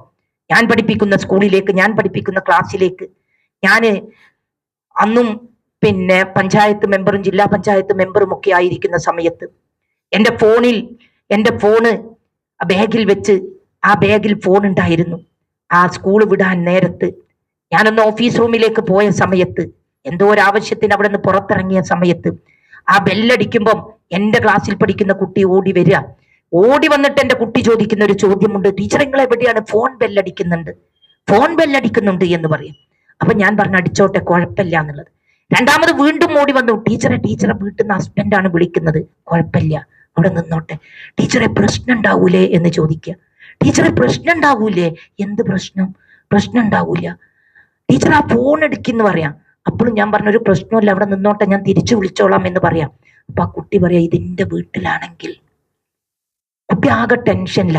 ഞാൻ പഠിപ്പിക്കുന്ന സ്കൂളിലേക്ക്, ഞാൻ പഠിപ്പിക്കുന്ന ക്ലാസ്സിലേക്ക്, ഞാന് അന്നും പിന്നെ പഞ്ചായത്ത് മെമ്പറും ജില്ലാ പഞ്ചായത്ത് മെമ്പറും ഒക്കെ ആയിരിക്കുന്ന സമയത്ത് എൻ്റെ ഫോണ് ബാഗിൽ വെച്ച്, ആ ബാഗിൽ ഫോൺ ഉണ്ടായിരുന്നു. ആ സ്കൂൾ വിടാൻ നേരത്ത് ഞാനൊന്ന് ഓഫീസ് റൂമിലേക്ക് പോയ സമയത്ത്, എന്തോ ഒരു ആവശ്യത്തിന് അവിടെ നിന്ന് പുറത്തിറങ്ങിയ സമയത്ത് ആ ബെല്ലടിക്കുമ്പം എൻ്റെ ക്ലാസ്സിൽ പഠിക്കുന്ന കുട്ടി ഓടി വന്നിട്ട് എൻ്റെ കുട്ടി ചോദിക്കുന്ന ഒരു ചോദ്യമുണ്ട്, ടീച്ചർ നിങ്ങൾ എവിടെയാണ്? ഫോൺ ബെല്ലടിക്കുന്നുണ്ട് എന്ന് പറയും. അപ്പൊ ഞാൻ പറഞ്ഞു അടിച്ചോട്ടെ, കുഴപ്പമില്ല എന്നുള്ളത്. രണ്ടാമത് വീണ്ടും ഓടി വന്നു, ടീച്ചറെ വീട്ടിൽ നിന്ന് ഹസ്ബൻഡാണ് വിളിക്കുന്നത്. കുഴപ്പമില്ല, അവിടെ നിന്നോട്ടെ. ടീച്ചറെ പ്രശ്നം ഉണ്ടാവൂലേ എന്ന് ചോദിക്കുക. ടീച്ചറെ പ്രശ്നം ഉണ്ടാവൂലേ? എന്ത് പ്രശ്നം? പ്രശ്നം ഉണ്ടാവൂല ടീച്ചർ, ആ ഫോൺ എടുക്കുന്നു പറയാം. അപ്പോഴും ഞാൻ പറഞ്ഞ ഒരു പ്രശ്നമല്ല, അവിടെ നിന്നോട്ടെ, ഞാൻ തിരിച്ചു വിളിച്ചോളാം എന്ന് പറയാം. അപ്പൊ ആ കുട്ടി പറയാ ഇതിന്റെ വീട്ടിലാണെങ്കിൽ. കുട്ടി ആകെ ടെൻഷനില്ല.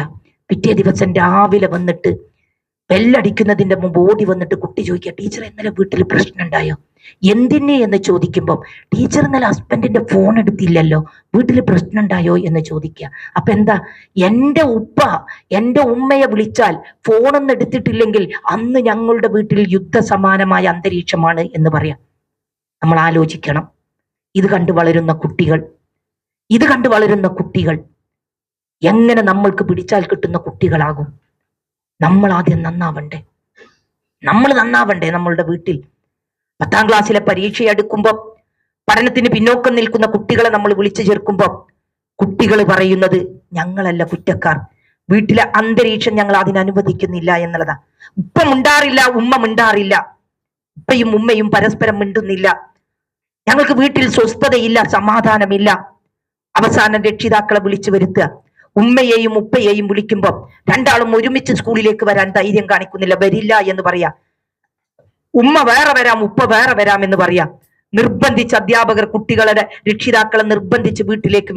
പിറ്റേ ദിവസം രാവിലെ വന്നിട്ട് ബെല്ലടിക്കുന്നതിന്റെ മുമ്പ് ഓടി വന്നിട്ട് കുട്ടി ചോദിക്കുക, ടീച്ചർ ഇന്നലെ വീട്ടിൽ പ്രശ്നം ഉണ്ടായോ? എന്തിനെ എന്ന് ചോദിക്കുമ്പോൾ, ടീച്ചർ ഇന്നലെ ഹസ്ബൻഡിന്റെ ഫോൺ എടുത്തില്ലല്ലോ, വീട്ടിൽ പ്രശ്നം ഉണ്ടായോ എന്ന് ചോദിക്കുക. അപ്പൊ എന്താ, എൻ്റെ ഉമ്മയെ വിളിച്ചാൽ ഫോണൊന്നും എടുത്തിട്ടില്ലെങ്കിൽ അന്ന് ഞങ്ങളുടെ വീട്ടിൽ യുദ്ധസമാനമായ അന്തരീക്ഷമാണ് എന്ന് പറയാം. നമ്മൾ ആലോചിക്കണം. ഇത് കണ്ടു വളരുന്ന കുട്ടികൾ എങ്ങനെ നമ്മൾക്ക് പിടിച്ചാൽ കിട്ടുന്ന കുട്ടികളാകും? നമ്മൾ ആദ്യം നന്നാവണ്ടേ? നമ്മളുടെ വീട്ടിൽ 10ാം ക്ലാസ്സിലെ പരീക്ഷ അടുക്കുമ്പോൾ പഠനത്തിന് പിന്നോക്കം നിൽക്കുന്ന കുട്ടികളെ നമ്മൾ വിളിച്ചു ചേർക്കുമ്പോൾ കുട്ടികൾ പറയുന്നത് ഞങ്ങളല്ല കുറ്റക്കാർ, വീട്ടിലെ അന്തരീക്ഷം ഞങ്ങൾ അതിനനുവദിക്കുന്നില്ല എന്നുള്ളതാ. ഉപ്പ മിണ്ടാറില്ല, ഉമ്മ മിണ്ടാറില്ല, ഉപ്പയും ഉമ്മയും പരസ്പരം മിണ്ടുന്നില്ല, ഞങ്ങൾക്ക് വീട്ടിൽ സ്വസ്ഥതയില്ല, സമാധാനമില്ല. അവസാനം രക്ഷിതാക്കളെ വിളിച്ചു വരുത്തുക. ഉമ്മയെയും ഉപ്പയെയും വിളിക്കുമ്പോൾ രണ്ടാളും ഒരുമിച്ച് സ്കൂളിലേക്ക് വരാൻ ധൈര്യം കാണിക്കുന്നില്ല, വരില്ല എന്ന് പറയാ. ഉമ്മ വേറെ വരാം, ഉപ്പ വേറെ വരാം എന്ന് പറയാം. നിർബന്ധിച്ച് അധ്യാപകർ കുട്ടികളുടെ രക്ഷിതാക്കളെ നിർബന്ധിച്ച് വീട്ടിലേക്ക്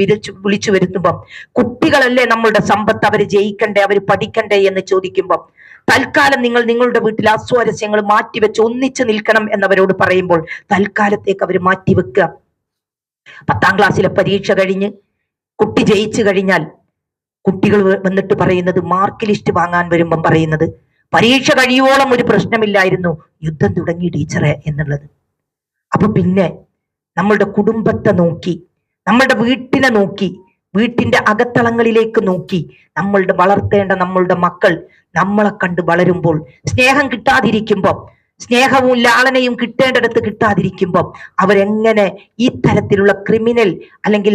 വിളിച്ചു വരുത്തുമ്പം കുട്ടികളല്ലേ നമ്മളുടെ സമ്പത്ത്, അവര് ജയിക്കണ്ടേ, അവര് പഠിക്കണ്ടേ എന്ന് ചോദിക്കുമ്പോൾ തൽക്കാലം നിങ്ങൾ നിങ്ങളുടെ വീട്ടിലെ അസ്വാരസ്യങ്ങൾ മാറ്റിവെച്ച് ഒന്നിച്ചു നിൽക്കണം എന്നവരോട് പറയുമ്പോൾ തൽക്കാലത്തേക്ക് അവർ മാറ്റിവെക്കുക. 10ാം ക്ലാസ്സിലെ പരീക്ഷ കഴിഞ്ഞ് കുട്ടി ജയിച്ചു കഴിഞ്ഞാൽ കുട്ടികൾ വന്നിട്ട് പറയുന്നത്, മാർക്ക് ലിസ്റ്റ് വാങ്ങാൻ വരുമ്പം പറയുന്നത്, പരീക്ഷ കഴിയുവോളം ഒരു പ്രശ്നമില്ലായിരുന്നു, യുദ്ധം തുടങ്ങി ടീച്ചറെ എന്നുള്ളത്. അപ്പൊ പിന്നെ നമ്മളുടെ കുടുംബത്തെ നോക്കി, നമ്മളുടെ വീട്ടിനെ നോക്കി, വീട്ടിന്റെ അകത്തളങ്ങളിലേക്ക് നോക്കി വളർത്തേണ്ട നമ്മളുടെ മക്കൾ നമ്മളെ കണ്ട് വളരുമ്പോൾ, സ്നേഹം കിട്ടാതിരിക്കുമ്പോൾ, സ്നേഹവും ലാളനയും കിട്ടേണ്ടടുത്ത് കിട്ടാതിരിക്കുമ്പോൾ അവരെങ്ങനെ ഈ തരത്തിലുള്ള അല്ലെങ്കിൽ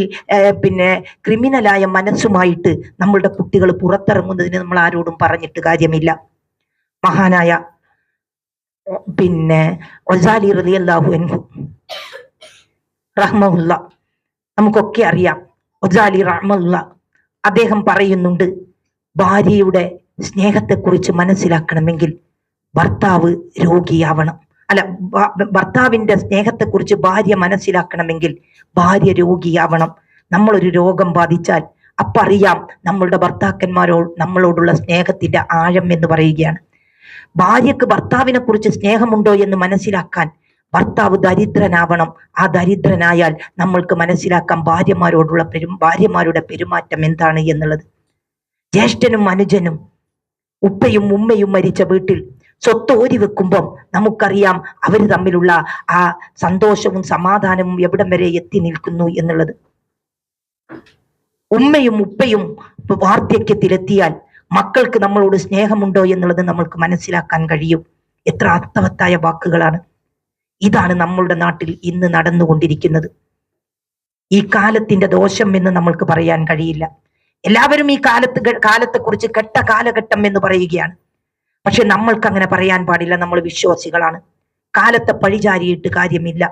ക്രിമിനലായ മനസ്സുമായിട്ട് നമ്മളുടെ കുട്ടികൾ പുറത്തിറങ്ങുന്നതിന് നമ്മൾ ആരോടും പറഞ്ഞിട്ട് കാര്യമില്ല. മഹാനായ ഗസാലി റളിയല്ലാഹു അൻഹു റഹ്മഹുല്ല, നമുക്കൊക്കെ അറിയാം. ഗസാലി റഹ്മഹുല്ല അദ്ദേഹം പറയുന്നുണ്ട്, ഭാര്യയുടെ സ്നേഹത്തെക്കുറിച്ച് മനസ്സിലാക്കണമെങ്കിൽ ഭർത്താവ് രോഗിയാവണം. അല്ല, ഭർത്താവിന്റെ സ്നേഹത്തെക്കുറിച്ച് ഭാര്യ മനസ്സിലാക്കണമെങ്കിൽ ഭാര്യ രോഗിയാവണം. നമ്മളൊരു രോഗം ബാധിച്ചാൽ അറിയാം നമ്മളുടെ നമ്മളോടുള്ള സ്നേഹത്തിന്റെ ആഴം എന്ന് പറയുകയാണ്. ഭാര്യക്ക് ഭർത്താവിനെ കുറിച്ച് സ്നേഹമുണ്ടോ എന്ന് മനസ്സിലാക്കാൻ ഭർത്താവ് ദരിദ്രനാവണം. ആ ദരിദ്രനായാൽ നമ്മൾക്ക് മനസ്സിലാക്കാം ഭാര്യമാരുടെ പെരുമാറ്റം എന്താണ് എന്നുള്ളത്. ജ്യേഷ്ഠനും അനുജനും ഉപ്പയും ഉമ്മയും മരിച്ച വീട്ടിൽ സ്വത്ത് ഓരി വെക്കുമ്പം നമുക്കറിയാം അവർ തമ്മിലുള്ള ആ സന്തോഷവും സമാധാനവും എവിടം വരെ എത്തി നിൽക്കുന്നു എന്നുള്ളത്. ഉമ്മയും ഉപ്പയും വാർദ്ധക്യത്തിലെത്തിയാൽ മക്കൾക്ക് നമ്മളോട് സ്നേഹമുണ്ടോ എന്നുള്ളത് നമ്മൾക്ക് മനസ്സിലാക്കാൻ കഴിയും. എത്ര അർത്ഥവത്തായ വാക്കുകളാണ്. ഇതാണ് നമ്മളുടെ നാട്ടിൽ ഇന്ന് നടന്നുകൊണ്ടിരിക്കുന്നത്. ഈ കാലത്തിന്റെ ദോഷം എന്ന് നമ്മൾക്ക് പറയാൻ കഴിയില്ല. എല്ലാവരും ഈ കാലത്തെക്കുറിച്ച് കെട്ട കാലഘട്ടം എന്ന് പറയുകയാണ്. പക്ഷെ നമ്മൾക്ക് അങ്ങനെ പറയാൻ പാടില്ല. നമ്മൾ വിശ്വാസികളാണ്. കാലത്തെ പഴിചാരിയിട്ട് കാര്യമില്ല.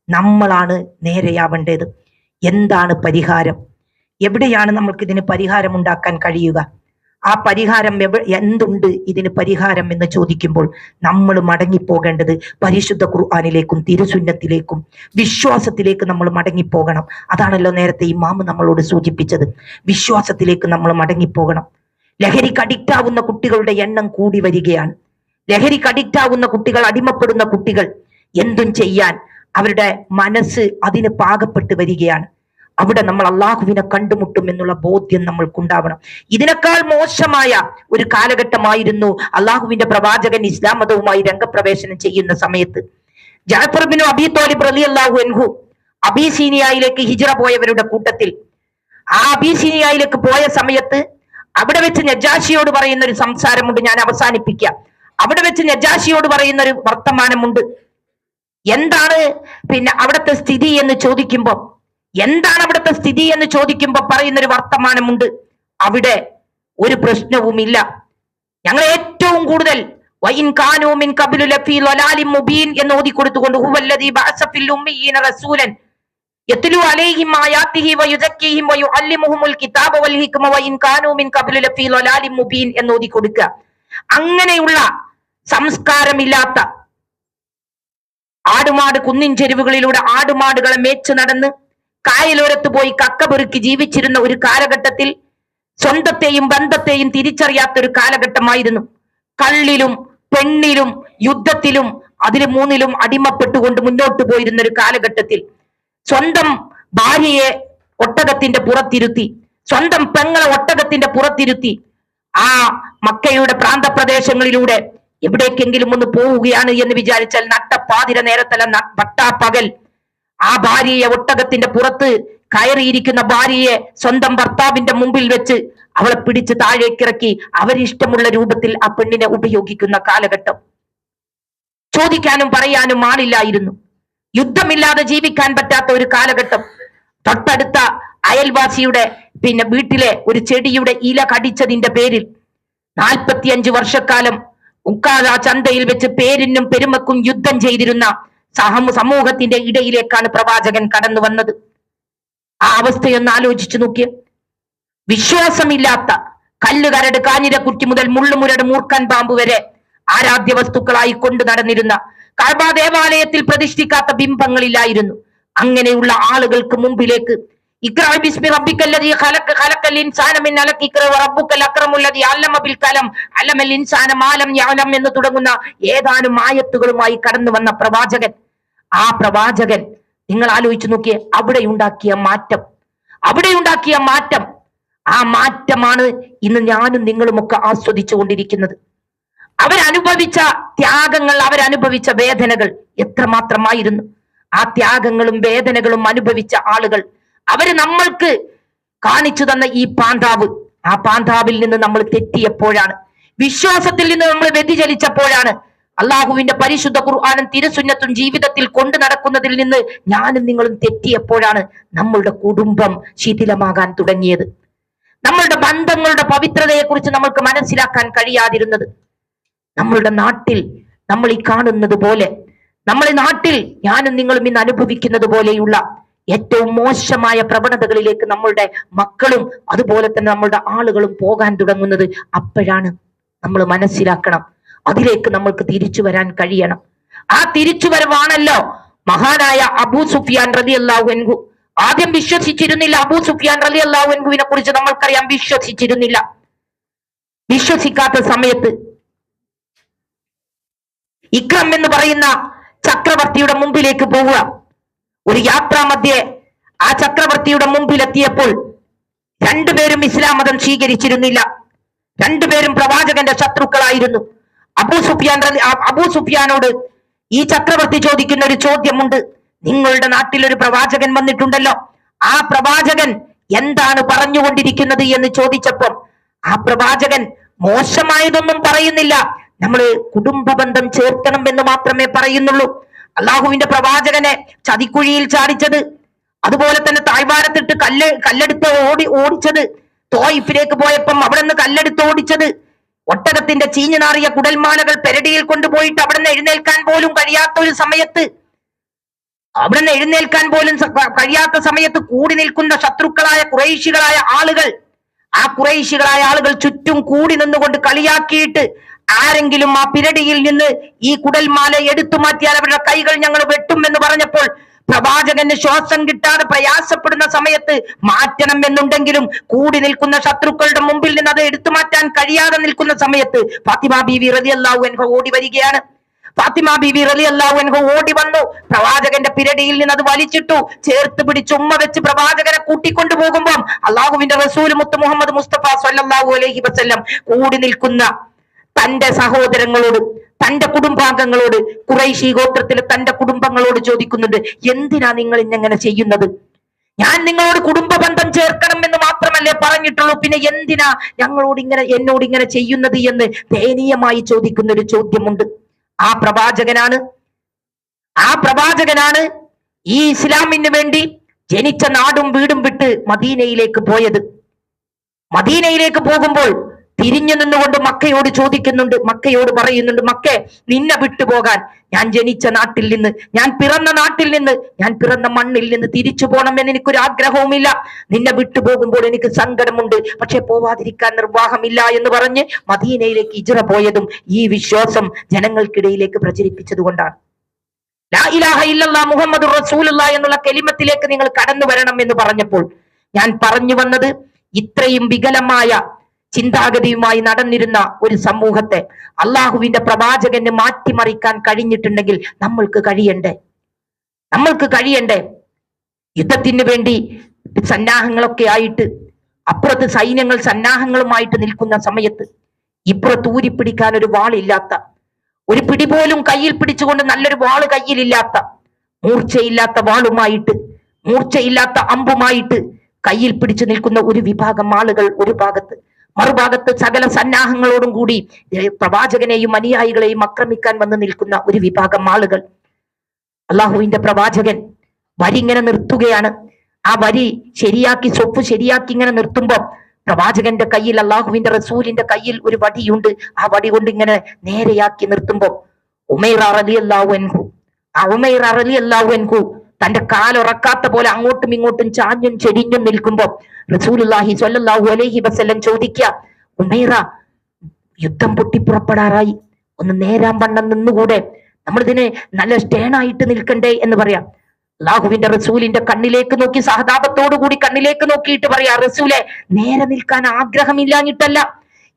നമ്മളാണ് നേരെയാവേണ്ടത്. എന്താണ് പരിഹാരം? എവിടെയാണ് നമ്മൾക്ക് ഇതിന് പരിഹാരം ഉണ്ടാക്കാൻ കഴിയുക? ആ പരിഹാരം എന്തുണ്ട് ഇതിന് പരിഹാരം എന്ന് ചോദിക്കുമ്പോൾ നമ്മൾ മടങ്ങിപ്പോകേണ്ടത് പരിശുദ്ധ ഖുർആനിലേക്കും തിരുസുന്നത്തിലേക്കും വിശ്വാസത്തിലേക്ക് നമ്മൾ മടങ്ങിപ്പോകണം. അതാണല്ലോ നേരത്തെ ഇമാം നമ്മളോട് സൂചിപ്പിച്ചത്. വിശ്വാസത്തിലേക്ക് നമ്മൾ മടങ്ങിപ്പോകണം. ലഹരിക്ക് അഡിക്റ്റ് ആവുന്ന കുട്ടികളുടെ എണ്ണം കൂടി വരികയാണ്. ലഹരിക്ക് അഡിക്റ്റ് ആവുന്ന കുട്ടികൾ, അടിമപ്പെടുന്ന കുട്ടികൾ എന്തും ചെയ്യാൻ അവരുടെ മനസ്സ് അതിന് പാകപ്പെട്ട് വരികയാണ്. അവിടെ നമ്മൾ അള്ളാഹുവിനെ കണ്ടുമുട്ടും എന്നുള്ള ബോധ്യം നമ്മൾക്കുണ്ടാവണം. ഇതിനേക്കാൾ മോശമായ ഒരു കാലഘട്ടമായിരുന്നു അള്ളാഹുവിന്റെ പ്രവാചകൻ ഇസ്ലാം മതവുമായി രംഗപ്രവേശനം ചെയ്യുന്ന സമയത്ത്. ജഅഫർ ബിൻ അബീ ത്വാലിബ് റളിയല്ലാഹു അൻഹു അബീസീനിയയിലേക്ക് ഹിജ്റ പോയവരുടെ കൂട്ടത്തിൽ ആ അബീസീനിയയിലേക്ക് പോയ സമയത്ത് അവിടെ വെച്ച് നജാഷിയോട് പറയുന്ന ഒരു സംസാരമുണ്ട്. ഞാൻ അവസാനിപ്പിക്കാം. അവിടെ വെച്ച് നജാഷിയോട് പറയുന്ന ഒരു വർത്തമാനമുണ്ട്. എന്താണ് അവിടുത്തെ സ്ഥിതി എന്ന് ചോദിക്കുമ്പോൾ പറയുന്ന ഒരു വർത്തമാനമുണ്ട്. അവിടെ ഒരു പ്രശ്നവുമില്ല. ഞങ്ങൾ ഏറ്റവും കൂടുതൽ വഇൻ കാനൂ മിൻ ഖബ്ലു ലഫീ ളലാലിൻ മുബീൻ എന്ന് ഓതിക്കൊടുത്തുകൊണ്ട് ഹുവല്ലദീ ബഅസ ഫിൽ ഉമ്മീന റസൂലൻ യത്ലു അലൈഹിം ആയാതിഹി വയുസക്കിഹിം വയുഅല്ലിമുഹുൽ കിതാബ വൽ ഹിക്മ വഇൻ കാനൂ മിൻ ഖബ്ലു ലഫീ ളലാലിൻ മുബീൻ എന്ന് ഓതിക്കൊടുക്കുക. അങ്ങനെയുള്ള സംസ്കാരമില്ലാത്ത ആടുമാട് കുന്നിൻ ചെരുവുകളിലൂടെ ആടുമാടുകളെ മേച്ചു നടന്ന് കായലോരത്ത് പോയി കക്ക പെറുക്കി ജീവിച്ചിരുന്ന ഒരു കാലഘട്ടത്തിൽ സ്വന്തത്തെയും ബന്ധത്തെയും തിരിച്ചറിയാത്ത ഒരു കാലഘട്ടമായിരുന്നു. കള്ളിലും പെണ്ണിലും യുദ്ധത്തിലും അതിന് മൂന്നിലും അടിമപ്പെട്ടുകൊണ്ട് മുന്നോട്ട് പോയിരുന്ന ഒരു കാലഘട്ടത്തിൽ സ്വന്തം ഭാര്യയെ ഒട്ടകത്തിന്റെ പുറത്തിരുത്തി, സ്വന്തം പെങ്ങളെ ഒട്ടകത്തിന്റെ പുറത്തിരുത്തി ആ മക്കയുടെ പ്രാന്തപ്രദേശങ്ങളിലൂടെ എവിടേക്കെങ്കിലും ഒന്ന് പോവുകയാണ് എന്ന് വിചാരിച്ചാൽ നട്ടപ്പാതിര നേരത്തല്ല പട്ടാപ്പകൽ ആ ഭാര്യയെ ഒട്ടകത്തിന്റെ പുറത്ത് കയറിയിരിക്കുന്ന ഭാര്യയെ സ്വന്തം ഭർത്താവിന്റെ മുമ്പിൽ വെച്ച് അവളെ പിടിച്ച് താഴേക്കിറക്കി അവരിഷ്ടമുള്ള രൂപത്തിൽ ആ പെണ്ണിനെ ഉപയോഗിക്കുന്ന കാലഘട്ടം. ചോദിക്കാനും പറയാനും ആളില്ലായിരുന്നു. യുദ്ധമില്ലാതെ ജീവിക്കാൻ പറ്റാത്ത ഒരു കാലഘട്ടം. തൊട്ടടുത്ത അയൽവാസിയുടെ വീട്ടിലെ ഒരു ചെടിയുടെ ഇല കടിച്ചതിന്റെ പേരിൽ 45 വർഷക്കാലം ഉക്കാല ചന്തയിൽ വെച്ച് പേരിനും പെരുമക്കും യുദ്ധം ചെയ്തിരുന്ന സമൂഹത്തിന്റെ ഇടയിലേക്കാണ് പ്രവാചകൻ കടന്നു വന്നത്. ആ അവസ്ഥയൊന്ന് ആലോചിച്ചു നോക്കിയ. വിശ്വാസമില്ലാത്ത കല്ലുകരട് കാഞ്ഞിരക്കുറ്റി മുതൽ മുള്ളുമുരട് മൂർഖൻ പാമ്പ് വരെ ആരാധ്യ വസ്തുക്കളായി കൊണ്ടു നടന്നിരുന്ന കഅബ ദേവാലയത്തിൽ പ്രതിഷ്ഠിക്കാത്ത ബിംബങ്ങളില്ലായിരുന്നു. അങ്ങനെയുള്ള ആളുകൾക്ക് മുമ്പിലേക്ക് ഇഖ്റ ബിസ്മി റബ്ബിക്കല്ലദീ ഖലഖൽ ഇൻസാന മിൻ അലഖ് ഇഖ്റ വറബ്ബുക്കൽ അക്രമുല്ലദീ അല്ലമ ബിൽ കലം അല്ലമൽ ഇൻസാന മാ ലം യഅലം എന്ന് തുടങ്ങുന്ന ഏതാനും ആയത്തുകളുമായി കടന്നു വന്ന പ്രവാചകൻ, ആ പ്രവാചകൻ നിങ്ങൾ ആലോചിച്ചു നോക്കിയേ, അവിടെ ഉണ്ടാക്കിയ മാറ്റം, ആ മാറ്റമാണ് ഇന്ന് ഞാനും നിങ്ങളുമൊക്കെ ആസ്വദിച്ചു കൊണ്ടിരിക്കുന്നത്. അവരനുഭവിച്ച ത്യാഗങ്ങൾ, അവരനുഭവിച്ച വേദനകൾ എത്രമാത്രമായിരുന്നു. ആ ത്യാഗങ്ങളും വേദനകളും അനുഭവിച്ച ആളുകൾ അവര് നമ്മൾക്ക് കാണിച്ചു തന്ന ഈ പാന്താവ്, ആ പാന്താവിൽ നിന്ന് നമ്മൾ തെറ്റിയപ്പോഴാണ്, വിശ്വാസത്തിൽ നിന്ന് നമ്മൾ വ്യതിചലിച്ചപ്പോഴാണ്, അള്ളാഹുവിന്റെ പരിശുദ്ധ ഖുർആനും തിരുസുന്നത്തും ജീവിതത്തിൽ കൊണ്ടു നടക്കുന്നതിൽ നിന്ന് ഞാനും നിങ്ങളും തെറ്റിയപ്പോഴാണ് നമ്മളുടെ കുടുംബം ശിഥിലമാകാൻ തുടങ്ങിയത്. നമ്മളുടെ ബന്ധങ്ങളുടെ പവിത്രതയെക്കുറിച്ച് നമ്മൾക്ക് മനസ്സിലാക്കാൻ കഴിയാതിരുന്നത്. നമ്മളുടെ നാട്ടിൽ നമ്മൾ ഈ കാണുന്നത് പോലെ, നമ്മളെ നാട്ടിൽ ഞാനും നിങ്ങളും ഇന്ന് അനുഭവിക്കുന്നത് പോലെയുള്ള ഏറ്റവും മോശമായ പ്രവണതകളിലേക്ക് നമ്മളുടെ മക്കളും അതുപോലെ തന്നെ നമ്മളുടെ ആളുകളും പോകാൻ തുടങ്ങുന്നത് അപ്പോഴാണ്. നമ്മൾ മനസ്സിലാക്കണം. അതിലേക്ക് നമ്മൾക്ക് തിരിച്ചു വരാൻ കഴിയണം. ആ തിരിച്ചുവരവാണല്ലോ മഹാനായ അബൂ സുഫിയാൻ റളിയല്ലാഹു അൻഹു. ആദ്യം വിശ്വസിച്ചിരുന്നില്ല. അബൂ സുഫിയാൻ റളിയല്ലാഹു അൻഹുവിനെ കുറിച്ച് നമ്മൾക്കറിയാം, വിശ്വസിച്ചിരുന്നില്ല. വിശ്വസിക്കാത്ത സമയത്ത് ഇക്രം എന്ന് പറയുന്ന ചക്രവർത്തിയുടെ മുമ്പിലേക്ക് പോവുക. ഒരു യാത്രാ മധ്യേ ആ ചക്രവർത്തിയുടെ മുമ്പിലെത്തിയപ്പോൾ രണ്ടുപേരും ഇസ്ലാം മതം സ്വീകരിച്ചിരുന്നില്ല. രണ്ടുപേരും പ്രവാചകന്റെ ശത്രുക്കളായിരുന്നു. അബൂ സുഫിയാനോട് ഈ ചക്രവർത്തി ചോദിക്കുന്ന ഒരു ചോദ്യമുണ്ട്. നിങ്ങളുടെ നാട്ടിൽ ഒരു പ്രവാചകൻ വന്നിട്ടുണ്ടല്ലോ, ആ പ്രവാചകൻ എന്താണ് പറഞ്ഞുകൊണ്ടിരിക്കുന്നത് എന്ന് ചോദിച്ചപ്പോൾ ആ പ്രവാചകൻ മോശമായതൊന്നും പറയുന്നില്ല. നമ്മള് കുടുംബ ബന്ധം ചേർക്കണം എന്ന് മാത്രമേ പറയുന്നുള്ളൂ. അള്ളാഹുവിന്റെ പ്രവാചകനെ ചതിക്കുഴിയിൽ ചാടിച്ചത്, അതുപോലെ തന്നെ താഴ്വാരത്തിട്ട് കല്ലെടുത്ത് ഓടിച്ചത്, തോയിഫിലേക്ക് പോയപ്പം അവിടെ നിന്ന് കല്ലെടുത്ത് ഓടിച്ചത്, ഒട്ടകത്തിന്റെ ചീഞ്ഞു നാറിയ കുടൽമാലകൾ പെരടിയിൽ കൊണ്ടുപോയിട്ട് അവിടെ നിന്ന് എഴുന്നേൽക്കാൻ പോലും കഴിയാത്ത ഒരു സമയത്ത്, അവിടെ നിന്ന് എഴുന്നേൽക്കാൻ പോലും കഴിയാത്ത സമയത്ത് കൂടി നിൽക്കുന്ന ശത്രുക്കളായ ഖുറൈശികളായ ആളുകൾ, ആ ഖുറൈശികളായ ആളുകൾ ചുറ്റും കൂടി നിന്നുകൊണ്ട് കളിയാക്കിയിട്ട് ആരെങ്കിലും ആ പിരടിയിൽ നിന്ന് ഈ കുടൽമാല എടുത്തു മാറ്റിയാൽ അവരുടെ കൈകൾ ഞങ്ങൾ വെട്ടും എന്ന് പറഞ്ഞപ്പോൾ പ്രവാചകന് ശ്വാസം കിട്ടാതെ പ്രയാസപ്പെടുന്ന സമയത്ത് മാറ്റണം എന്നുണ്ടെങ്കിലും കൂടി നിൽക്കുന്ന ശത്രുക്കളുടെ മുമ്പിൽ നിന്ന് അത് എടുത്തു മാറ്റാൻ കഴിയാതെ നിൽക്കുന്ന സമയത്ത് ഫാത്തിമ ബീവി റളിയല്ലാഹു അൻഹ ഓടി വരികയാണ്. ഫാത്തിമ ബീവി റളിയല്ലാഹു അൻഹ ഓടി വന്നു, പ്രവാചകന്റെ പിരടിയിൽ നിന്ന് അത് വലിച്ചിട്ടു, ചേർത്ത് പിടിച്ച് ഉമ്മ വെച്ച് പ്രവാചകനെ കൂട്ടിക്കൊണ്ടു പോകുമ്പോൾ അള്ളാഹുവിന്റെ റസൂൽ മുത്ത് മുഹമ്മദ് മുസ്തഫ സ്വല്ലല്ലാഹു അലൈഹി വസല്ലം കൂടി നിൽക്കുന്ന തന്റെ സഹോദരങ്ങളോട്, തന്റെ കുടുംബാംഗങ്ങളോട്, ഖുറൈശി ഗോത്രത്തിലെ തന്റെ കുടുംബങ്ങളോട് ചോദിക്കുന്നുണ്ട്, എന്തിനാ നിങ്ങൾ ഇന്നെങ്ങനെ ചെയ്യുന്നത്? ഞാൻ നിങ്ങളോട് കുടുംബ ബന്ധം ചേർക്കണം എന്ന് മാത്രമല്ലേ പറഞ്ഞിട്ടുള്ളൂ, പിന്നെ എന്തിനാ എന്നോട് ഇങ്ങനെ ചെയ്യുന്നത് എന്ന് ദയനീയമായി ചോദിക്കുന്ന ഒരു ചോദ്യമുണ്ട്. ആ പ്രവാചകനാണ് ഈ ഇസ്ലാമിന് വേണ്ടി ജനിച്ച നാടും വീടും വിട്ട് മദീനയിലേക്ക് പോയത്. മദീനയിലേക്ക് പോകുമ്പോൾ തിരിഞ്ഞു നിന്നുകൊണ്ട് മക്കയോട് ചോദിക്കുന്നുണ്ട്, മക്കയോട് പറയുന്നുണ്ട്, മക്കേ, നിന്നെ വിട്ടുപോകാൻ ഞാൻ ജനിച്ച നാട്ടിൽ നിന്ന്, ഞാൻ പിറന്ന നാട്ടിൽ നിന്ന്, ഞാൻ പിറന്ന മണ്ണിൽ നിന്ന് തിരിച്ചു പോകണമെന്ന് എനിക്കൊരു ആഗ്രഹവുമില്ല. നിന്നെ വിട്ടുപോകുമ്പോൾ എനിക്ക് സങ്കടമുണ്ട്, പക്ഷെ പോവാതിരിക്കാൻ നിർവാഹമില്ല എന്ന് പറഞ്ഞ് മദീനയിലേക്ക് ഹിജ്റ പോയതും ഈ വിശ്വാസം ജനങ്ങൾക്കിടയിലേക്ക് പ്രചരിപ്പിച്ചത് കൊണ്ടാണ്. ലാ ഇലാഹ ഇല്ലല്ലാഹ് മുഹമ്മദുർ റസൂലുള്ളാഹി എന്നുള്ള കലിമത്തിലേക്ക് നിങ്ങൾ കടന്നു വരണം എന്ന് പറഞ്ഞപ്പോൾ ഞാൻ പറഞ്ഞു വന്നത്, ഇത്രയും വികലമായ ചിന്താഗതിയുമായി നടന്നിരുന്ന ഒരു സമൂഹത്തെ അള്ളാഹുവിന്റെ പ്രവാചകന് മാറ്റിമറിക്കാൻ കഴിഞ്ഞിട്ടുണ്ടെങ്കിൽ നമ്മൾക്ക് കഴിയണ്ടേ. യുദ്ധത്തിന് വേണ്ടി സന്നാഹങ്ങളൊക്കെ ആയിട്ട് അപ്പുറത്ത് സൈന്യങ്ങൾ സന്നാഹങ്ങളുമായിട്ട് നിൽക്കുന്ന സമയത്ത് ഇപ്പുറത്ത് ഊരിപ്പിടിക്കാൻ ഒരു വാളില്ലാത്ത, ഒരു പിടി പോലും കയ്യിൽ പിടിച്ചുകൊണ്ട് നല്ലൊരു വാള് കയ്യിലില്ലാത്ത, മൂർച്ചയില്ലാത്ത വാളുമായിട്ട്, മൂർച്ചയില്ലാത്ത അമ്പുമായിട്ട് കയ്യിൽ പിടിച്ചു നിൽക്കുന്ന ഒരു വിഭാഗം ആളുകൾ ഒരു ഭാഗത്ത്, മറുഭാഗത്ത് സകല സന്നാഹങ്ങളോടും കൂടി പ്രവാചകനെയും അനുയായികളെയും ആക്രമിക്കാൻ വന്ന് നിൽക്കുന്ന ഒരു വിഭാഗം ആളുകൾ. അള്ളാഹുവിന്റെ പ്രവാചകൻ വരി ഇങ്ങനെ നിർത്തുകയാണ്. ആ വരി ശരിയാക്കി, സ്വപ്പ് ശരിയാക്കി ഇങ്ങനെ നിർത്തുമ്പോൾ പ്രവാചകന്റെ കയ്യിൽ, അള്ളാഹുവിന്റെ റസൂലിന്റെ കയ്യിൽ ഒരു വടിയുണ്ട്. ആ വടി കൊണ്ട് ഇങ്ങനെ നേരെയാക്കി നിർത്തുമ്പോൾ ഉമൈർ റളിയല്ലാഹു അൻഹു തന്റെ കാലുറക്കാത്ത പോലെ അങ്ങോട്ടും ഇങ്ങോട്ടും ചാഞ്ഞും ചെരിഞ്ഞും നിൽക്കുമ്പോൾ റസൂലുള്ളാഹി സ്വല്ലല്ലാഹു അലൈഹി വസല്ലം ചോദിക്കുക, ഉമൈറ, യുദ്ധം പൊട്ടിപ്പുറപ്പെടാറായി, ഒന്ന് നേരാൻ വണ്ണം നിന്നുകൂടെ? നമ്മളിതിനെ നല്ല സ്റ്റേണായിട്ട് നിൽക്കണ്ടേ എന്ന് പറയാം. അള്ളാഹുവിന്റെ റസൂലിന്റെ കണ്ണിലേക്ക് നോക്കി, സഹതാപത്തോടു കൂടി കണ്ണിലേക്ക് നോക്കിയിട്ട് പറയാ, റസൂലെ, നേരെ നിൽക്കാൻ ആഗ്രഹമില്ലാഞ്ഞിട്ടല്ല,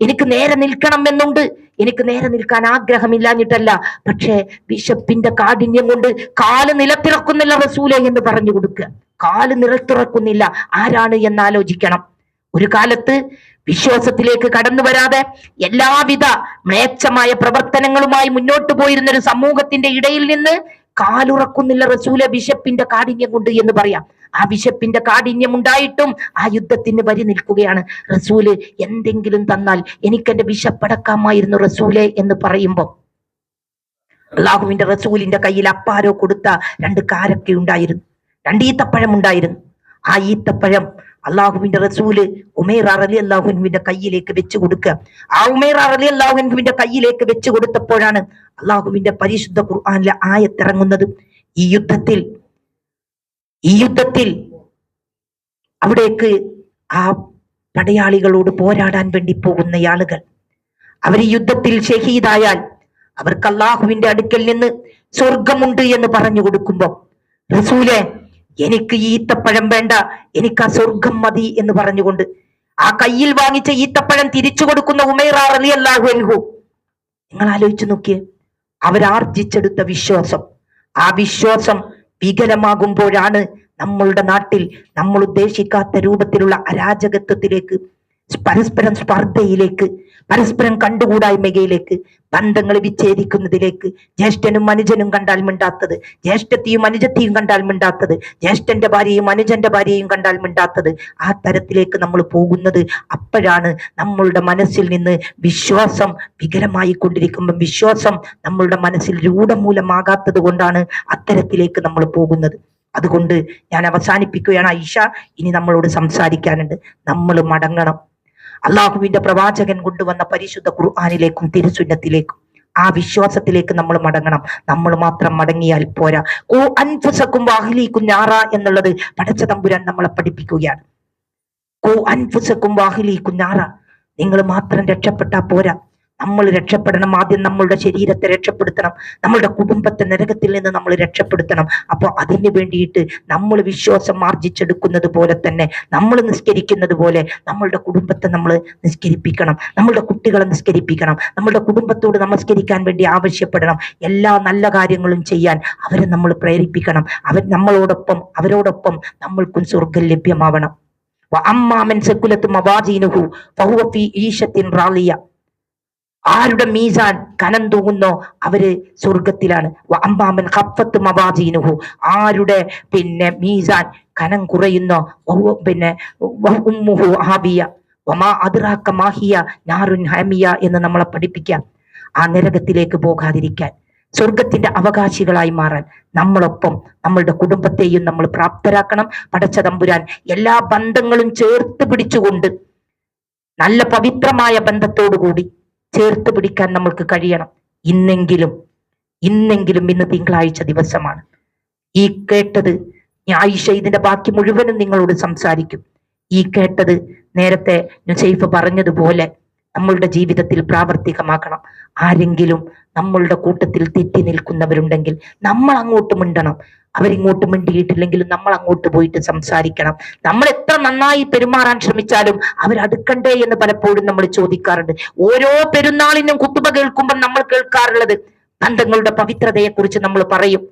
എനിക്ക് നേരെ നിൽക്കണം എന്നുണ്ട്, എനിക്ക് നേരെ നിൽക്കാൻ ആഗ്രഹമില്ലാഞ്ഞിട്ടല്ല, പക്ഷേ വിശപ്പിന്റെ കാഠിന്യം കൊണ്ട് കാല് നിലത്തിറക്കുന്നില്ല റസൂലെ എന്ന് പറഞ്ഞു കൊടുക്കുക. കാല് നിലത്തിറക്കുന്നില്ല, ആരാണ് എന്നാലോചിക്കണം. ഒരു കാലത്ത് വിശ്വാസത്തിലേക്ക് കടന്നു വരാതെ എല്ലാവിധ മ്ലേച്ഛമായ പ്രവർത്തനങ്ങളുമായി മുന്നോട്ട് പോയിരുന്ന ഒരു സമൂഹത്തിന്റെ ഇടയിൽ നിന്ന് കാലുറക്കുന്നില്ല റസൂലെ വിശപ്പിന്റെ കാഠിന്യം കൊണ്ട് എന്ന് പറയാം. ആ വിശപ്പിന്റെ കാഠിന്യം ഉണ്ടായിട്ടും ആ യുദ്ധത്തിന് വരി നിൽക്കുകയാണ്. റസൂല്, എന്തെങ്കിലും തന്നാൽ എനിക്കെന്റെ വിശപ്പടക്കാമായിരുന്നു റസൂലെ എന്ന് പറയുമ്പോൾ അള്ളാഹുവിന്റെ റസൂലിന്റെ കയ്യിൽ അപ്പാരോ കൊടുത്ത 2 കാരക്ക ഉണ്ടായിരുന്നു, 2 ഈത്തപ്പഴം ഉണ്ടായിരുന്നു. ആ ഈത്തപ്പഴം അള്ളാഹുവിന്റെ റസൂല് ഉമൈർ റളിയല്ലാഹു അൻഹുവിന്റെ കയ്യിലേക്ക് വെച്ചു കൊടുക്കുക. ആ ഉമൈർ റളിയല്ലാഹു അൻഹുവിന്റെ കയ്യിലേക്ക് വെച്ചു കൊടുത്തപ്പോഴാണ് അള്ളാഹുവിന്റെ പരിശുദ്ധ ഖുർആനിലെ ആയത്തിറങ്ങുന്നത്. ഈ യുദ്ധത്തിൽ അവിടേക്ക് ആ പടയാളികളോട് പോരാടാൻ വേണ്ടി പോകുന്ന ആളുകൾ, അവർ യുദ്ധത്തിൽ ഷഹീദായാൽ അവർക്ക് അള്ളാഹുവിന്റെ അടുക്കൽ നിന്ന് സ്വർഗമുണ്ട് എന്ന് പറഞ്ഞു കൊടുക്കുമ്പോ റസൂലെ എനിക്ക് ഈത്തപ്പഴം വേണ്ട, എനിക്ക് ആ സ്വർഗം മതി എന്ന് പറഞ്ഞുകൊണ്ട് ആ കയ്യിൽ വാങ്ങിച്ച ഈത്തപ്പഴം തിരിച്ചു കൊടുക്കുന്ന ഉമൈർ റളിയല്ലാഹു അൻഹു, നിങ്ങൾ ആലോചിച്ചു നോക്കിയേ, അവരാർജിച്ചെടുത്ത വിശ്വാസം, ആ വിശ്വാസം വികലമാകുമ്പോഴാണ് നമ്മളുടെ നാട്ടിൽ നമ്മൾ ഉദ്ദേശിക്കാത്ത രൂപത്തിലുള്ള അരാജകത്വത്തിലേക്ക്, പരസ്പരം സ്പർദ്ധയിലേക്ക്, പരസ്പരം കണ്ടുകൂടായ്മയിലേക്ക്, ബന്ധങ്ങൾ വിച്ഛേദിക്കുന്നതിലേക്ക്, ജ്യേഷ്ഠനും അനുജനും കണ്ടാൽ മിണ്ടാത്തത്, ജ്യേഷ്ഠത്തെയും അനുജത്തെയും കണ്ടാൽ മിണ്ടാത്തത്, ജ്യേഷ്ഠന്റെ ഭാര്യയും അനുജന്റെ ഭാര്യയും കണ്ടാൽ മിണ്ടാത്തത്, ആ തരത്തിലേക്ക് നമ്മൾ പോകുന്നത്. അപ്പോഴാണ് നമ്മളുടെ മനസ്സിൽ നിന്ന് വിശ്വാസം വികലമായി കൊണ്ടിരിക്കുമ്പോൾ, വിശ്വാസം നമ്മളുടെ മനസ്സിൽ രൂഢമൂലമാകാത്തത് കൊണ്ടാണ് അത്തരത്തിലേക്ക് നമ്മൾ പോകുന്നത്. അതുകൊണ്ട് ഞാൻ അവസാനിപ്പിക്കുകയാണ്. ആയിഷ, ഇനി നമ്മളോട് സംസാരിക്കാനുണ്ട്. നമ്മൾ മടങ്ങണം. അള്ളാഹുവിന്റെ പ്രവാചകൻ കൊണ്ടുവന്ന പരിശുദ്ധ ഖുർആനിലേക്കും തിരുസുന്നത്തിലേക്കും, ആ വിശ്വാസത്തിലേക്ക് നമ്മൾ മടങ്ങണം. നമ്മൾ മാത്രം മടങ്ങിയാൽ പോരാ. അൻഫുസക്കും വാഹ്ലീക്കും നാറ എന്നുള്ളത് പടച്ച തമ്പുരാൻ നമ്മളെ പഠിപ്പിക്കുകയാണ്. അൻഫുസക്കും വാഹ്ലീക്കും നാറ, നിങ്ങൾ മാത്രം രക്ഷപ്പെട്ടാ പോരാ, നമ്മൾ രക്ഷപ്പെടണം. ആദ്യം നമ്മളുടെ ശരീരത്തെ രക്ഷപ്പെടുത്തണം, നമ്മളുടെ കുടുംബത്തെ നരകത്തിൽ നിന്ന് നമ്മൾ രക്ഷപ്പെടുത്തണം. അപ്പോൾ അതിന് വേണ്ടിയിട്ട് നമ്മൾ വിശ്വാസം ആർജിച്ചെടുക്കുന്നത് പോലെ തന്നെ, നമ്മൾ നിസ്കരിക്കുന്നത് പോലെ നമ്മളുടെ കുടുംബത്തെ നമ്മൾ നിസ്കരിപ്പിക്കണം, നമ്മളുടെ കുട്ടികളെ നിസ്കരിപ്പിക്കണം, നമ്മളുടെ കുടുംബത്തോട് നമസ്കരിക്കാൻ വേണ്ടി ആവശ്യപ്പെടണം. എല്ലാ നല്ല കാര്യങ്ങളും ചെയ്യാൻ അവരെ നമ്മൾ പ്രേരിപ്പിക്കണം. നമ്മളോടൊപ്പം അവരോടൊപ്പം നമ്മൾക്കും സ്വർഗം ലഭ്യമാവണം. അമ്മാമൻ സകുലത്ത് മവാജീനുഹു ഫഹുവ ഫീ ഈശത്തിൻ റാളിയ, ആരുടെ മീസാൻ കനം തൂങ്ങുന്നോ അവര് സ്വർഗത്തിലാണ്. അമ്മാമൻ ഖഫത്ത് മവാജീനുഹു, ആരുടെ മീസാൻ കനം കുറയുന്നോ ഉമ്മുഹു ഹാബിയ വമാ അദ്റാക മാഹിയ നാറുൻ ഹമിയ എന്ന് നമ്മളെ പഠിപ്പിക്കാം. ആ നരകത്തിലേക്ക് പോകാതിരിക്കാൻ, സ്വർഗത്തിന്റെ അവകാശികളായി മാറാൻ നമ്മളൊപ്പം നമ്മളുടെ കുടുംബത്തെയും നമ്മൾ പ്രാപ്തരാക്കണം. പടച്ച തമ്പുരാൻ എല്ലാ ബന്ധങ്ങളും ചേർത്ത് പിടിച്ചുകൊണ്ട്, നല്ല പവിത്രമായ ബന്ധത്തോടുകൂടി ചേർത്ത് പിടിക്കാൻ നമ്മൾക്ക് കഴിയണം. ഇന്നെങ്കിലും ഇന്ന് തിങ്കളാഴ്ച ദിവസമാണ്. ഈ കേട്ടത് ആയിഷ ഇതിന്റെ ബാക്കി മുഴുവനും നിങ്ങളോട് സംസാരിക്കും. ഈ കേട്ടത് നേരത്തെ നുസൈഫ് പറഞ്ഞതുപോലെ നമ്മളുടെ ജീവിതത്തിൽ പ്രാവർത്തികമാക്കണം. ആരെങ്കിലും നമ്മളുടെ കൂട്ടത്തിൽ തെറ്റി നിൽക്കുന്നവരുണ്ടെങ്കിൽ നമ്മൾ അങ്ങോട്ട് മിണ്ടണം. അവരിങ്ങോട്ട് മിണ്ടിയിട്ടില്ലെങ്കിലും നമ്മൾ അങ്ങോട്ട് പോയിട്ട് സംസാരിക്കണം. നമ്മൾ എത്ര നന്നായി പെരുമാറാൻ ശ്രമിച്ചാലും അവരടുക്കണ്ടേ എന്ന് പലപ്പോഴും നമ്മൾ ചോദിക്കാറുണ്ട്. ഓരോ പെരുന്നാളിനും ഖുതുബ കേൾക്കുമ്പോൾ നമ്മൾ കേൾക്കാറുള്ളത് ബന്ധങ്ങളുടെ പവിത്രതയെ കുറിച്ച് നമ്മൾ പറയും.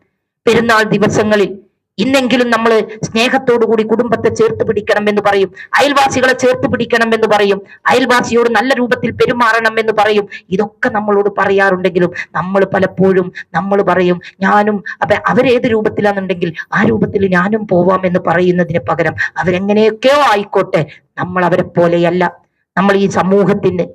പെരുന്നാൾ ദിവസങ്ങളിൽ ഇന്നെങ്കിലും നമ്മൾ സ്നേഹത്തോടുകൂടി കുടുംബത്തെ ചേർത്ത് പിടിക്കണം എന്ന് പറയും, അയൽവാസികളെ ചേർത്ത് പിടിക്കണം എന്ന് പറയും, അയൽവാസിയോട് നല്ല രൂപത്തിൽ പെരുമാറണം എന്ന് പറയും. ഇതൊക്കെ നമ്മളോട് പറയാറുണ്ടെങ്കിലും നമ്മൾ പലപ്പോഴും നമ്മൾ പറയും ഞാനും, അപ്പൊ അവരേത് രൂപത്തിലാണെന്നുണ്ടെങ്കിൽ ആ രൂപത്തിൽ ഞാനും പോവാം എന്ന് പറയുന്നതിന് പകരം അവരെങ്ങനെയൊക്കെയോ ആയിക്കോട്ടെ, നമ്മൾ അവരെ പോലെയല്ല. നമ്മൾ ഈ സമൂഹത്തിന്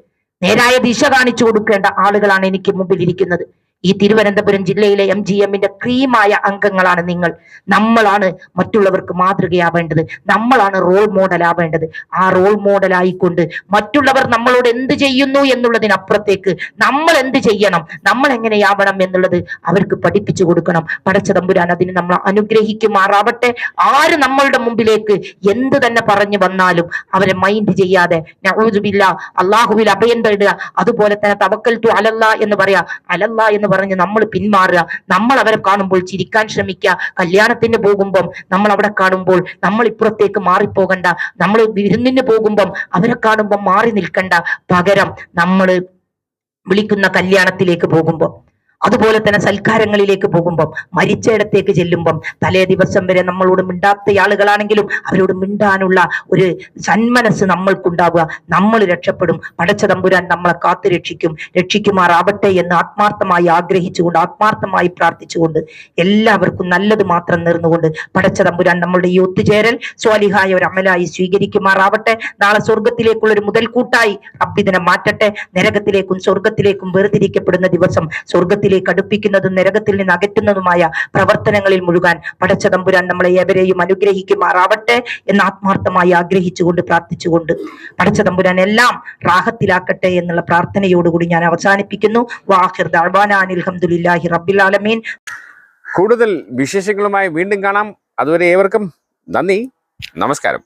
നേരായ ദിശ കാണിച്ചു കൊടുക്കേണ്ട ആളുകളാണ് എനിക്ക് മുമ്പിൽ ഇരിക്കുന്നത്. ഈ തിരുവനന്തപുരം ജില്ലയിലെ MGMന്റെ ക്രീമായ അംഗങ്ങളാണ് നിങ്ങൾ. നമ്മളാണ് മറ്റുള്ളവർക്ക് മാതൃകയാവേണ്ടത്, നമ്മളാണ് റോൾ മോഡൽ ആവേണ്ടത്. ആ റോൾ മോഡൽ ആയിക്കൊണ്ട് മറ്റുള്ളവർ നമ്മളോട് എന്ത് ചെയ്യുന്നു എന്നുള്ളതിനപ്പുറത്തേക്ക് നമ്മൾ എന്ത് ചെയ്യണം, നമ്മൾ എങ്ങനെയാവണം എന്നുള്ളത് അവർക്ക് പഠിപ്പിച്ചു കൊടുക്കണം. പടച്ച തമ്പുരാൻ അതിന് നമ്മൾ അനുഗ്രഹിക്കുമാറാവട്ടെ. ആര് നമ്മളുടെ മുമ്പിലേക്ക് എന്ത് തന്നെ പറഞ്ഞു വന്നാലും അവരെ മൈൻഡ് ചെയ്യാതെ നഊദു ബില്ലാ, അള്ളാഹുവിൽ അഭയം തേടുക. അതുപോലെ തന്നെ തവക്കൽതു അലല്ലാ എന്ന് പറയാ, അലല്ലാ എന്ന് പറഞ്ഞ് നമ്മൾ പിന്മാറുക. നമ്മൾ അവരെ കാണുമ്പോൾ ചിരിക്കാൻ ശ്രമിക്കുക. കല്യാണത്തിന് പോകുമ്പം നമ്മൾ അവിടെ കാണുമ്പോൾ നമ്മൾ ഇപ്പുറത്തേക്ക് മാറിപ്പോകണ്ട. നമ്മൾ വിരുന്നിന് പോകുമ്പം അവരെ കാണുമ്പോൾ മാറി നിൽക്കണ്ട. പകരം നമ്മൾ വിളിക്കുന്ന കല്യാണത്തിലേക്ക് പോകുമ്പോൾ, അതുപോലെ തന്നെ സൽക്കാരങ്ങളിലേക്ക് പോകുമ്പം, മരിച്ചയിടത്തേക്ക് ചെല്ലുമ്പം, തലേ ദിവസം വരെ നമ്മളോട് മിണ്ടാത്ത ആളുകളാണെങ്കിലും അവരോട് മിണ്ടാനുള്ള ഒരു സന്മനസ് നമ്മൾക്കുണ്ടാവുക. നമ്മൾ രക്ഷപ്പെടും. പടച്ച തമ്പുരാൻ നമ്മളെ കാത്തു രക്ഷിക്കുമാറാവട്ടെ എന്ന് ആത്മാർത്ഥമായി ആഗ്രഹിച്ചുകൊണ്ട്, ആത്മാർത്ഥമായി പ്രാർത്ഥിച്ചുകൊണ്ട്, എല്ലാവർക്കും നല്ലത് മാത്രം നേർന്നുകൊണ്ട് പടച്ച തമ്പുരാൻ നമ്മളുടെ ഈ ഒത്തുചേരൽ സ്വാലിഹായ ഒരു അമലായി സ്വീകരിക്കുമാറാവട്ടെ. നാളെ സ്വർഗത്തിലേക്കുള്ള ഒരു മുതൽക്കൂട്ടായി റബ്ബിതിനെ മാറ്റട്ടെ. നരകത്തിലേക്കും സ്വർഗത്തിലേക്കും വേർതിരിക്കപ്പെടുന്ന ദിവസം സ്വർഗത്തിൽ അടുപ്പിക്കുന്നതും നരകത്തിൽ നിന്ന് അകറ്റുന്നതുമായ പ്രവർത്തനങ്ങളിൽ മുഴുകാൻ പടച്ച തമ്പുരാൻ നമ്മളെ ഏവരെയും അനുഗ്രഹിക്കുമാറാവട്ടെ എന്ന് ആത്മാർത്ഥമായി ആഗ്രഹിച്ചുകൊണ്ട് പ്രാർത്ഥിച്ചുകൊണ്ട് പടച്ച തമ്പുരാൻ എല്ലാം റാഹത്തിലാക്കട്ടെ എന്നുള്ള പ്രാർത്ഥനയോടുകൂടി ഞാൻ അവസാനിപ്പിക്കുന്നു. വാഖിർ ദഅ്വാനാ അൽഹംദുലില്ലാഹി റബ്ബിൽ ആലമീൻ. കൂടുതൽ വിശേഷങ്ങളുമായി വീണ്ടും കാണാം. അതുവരെ ഏവർക്കും നന്ദി, നമസ്കാരം.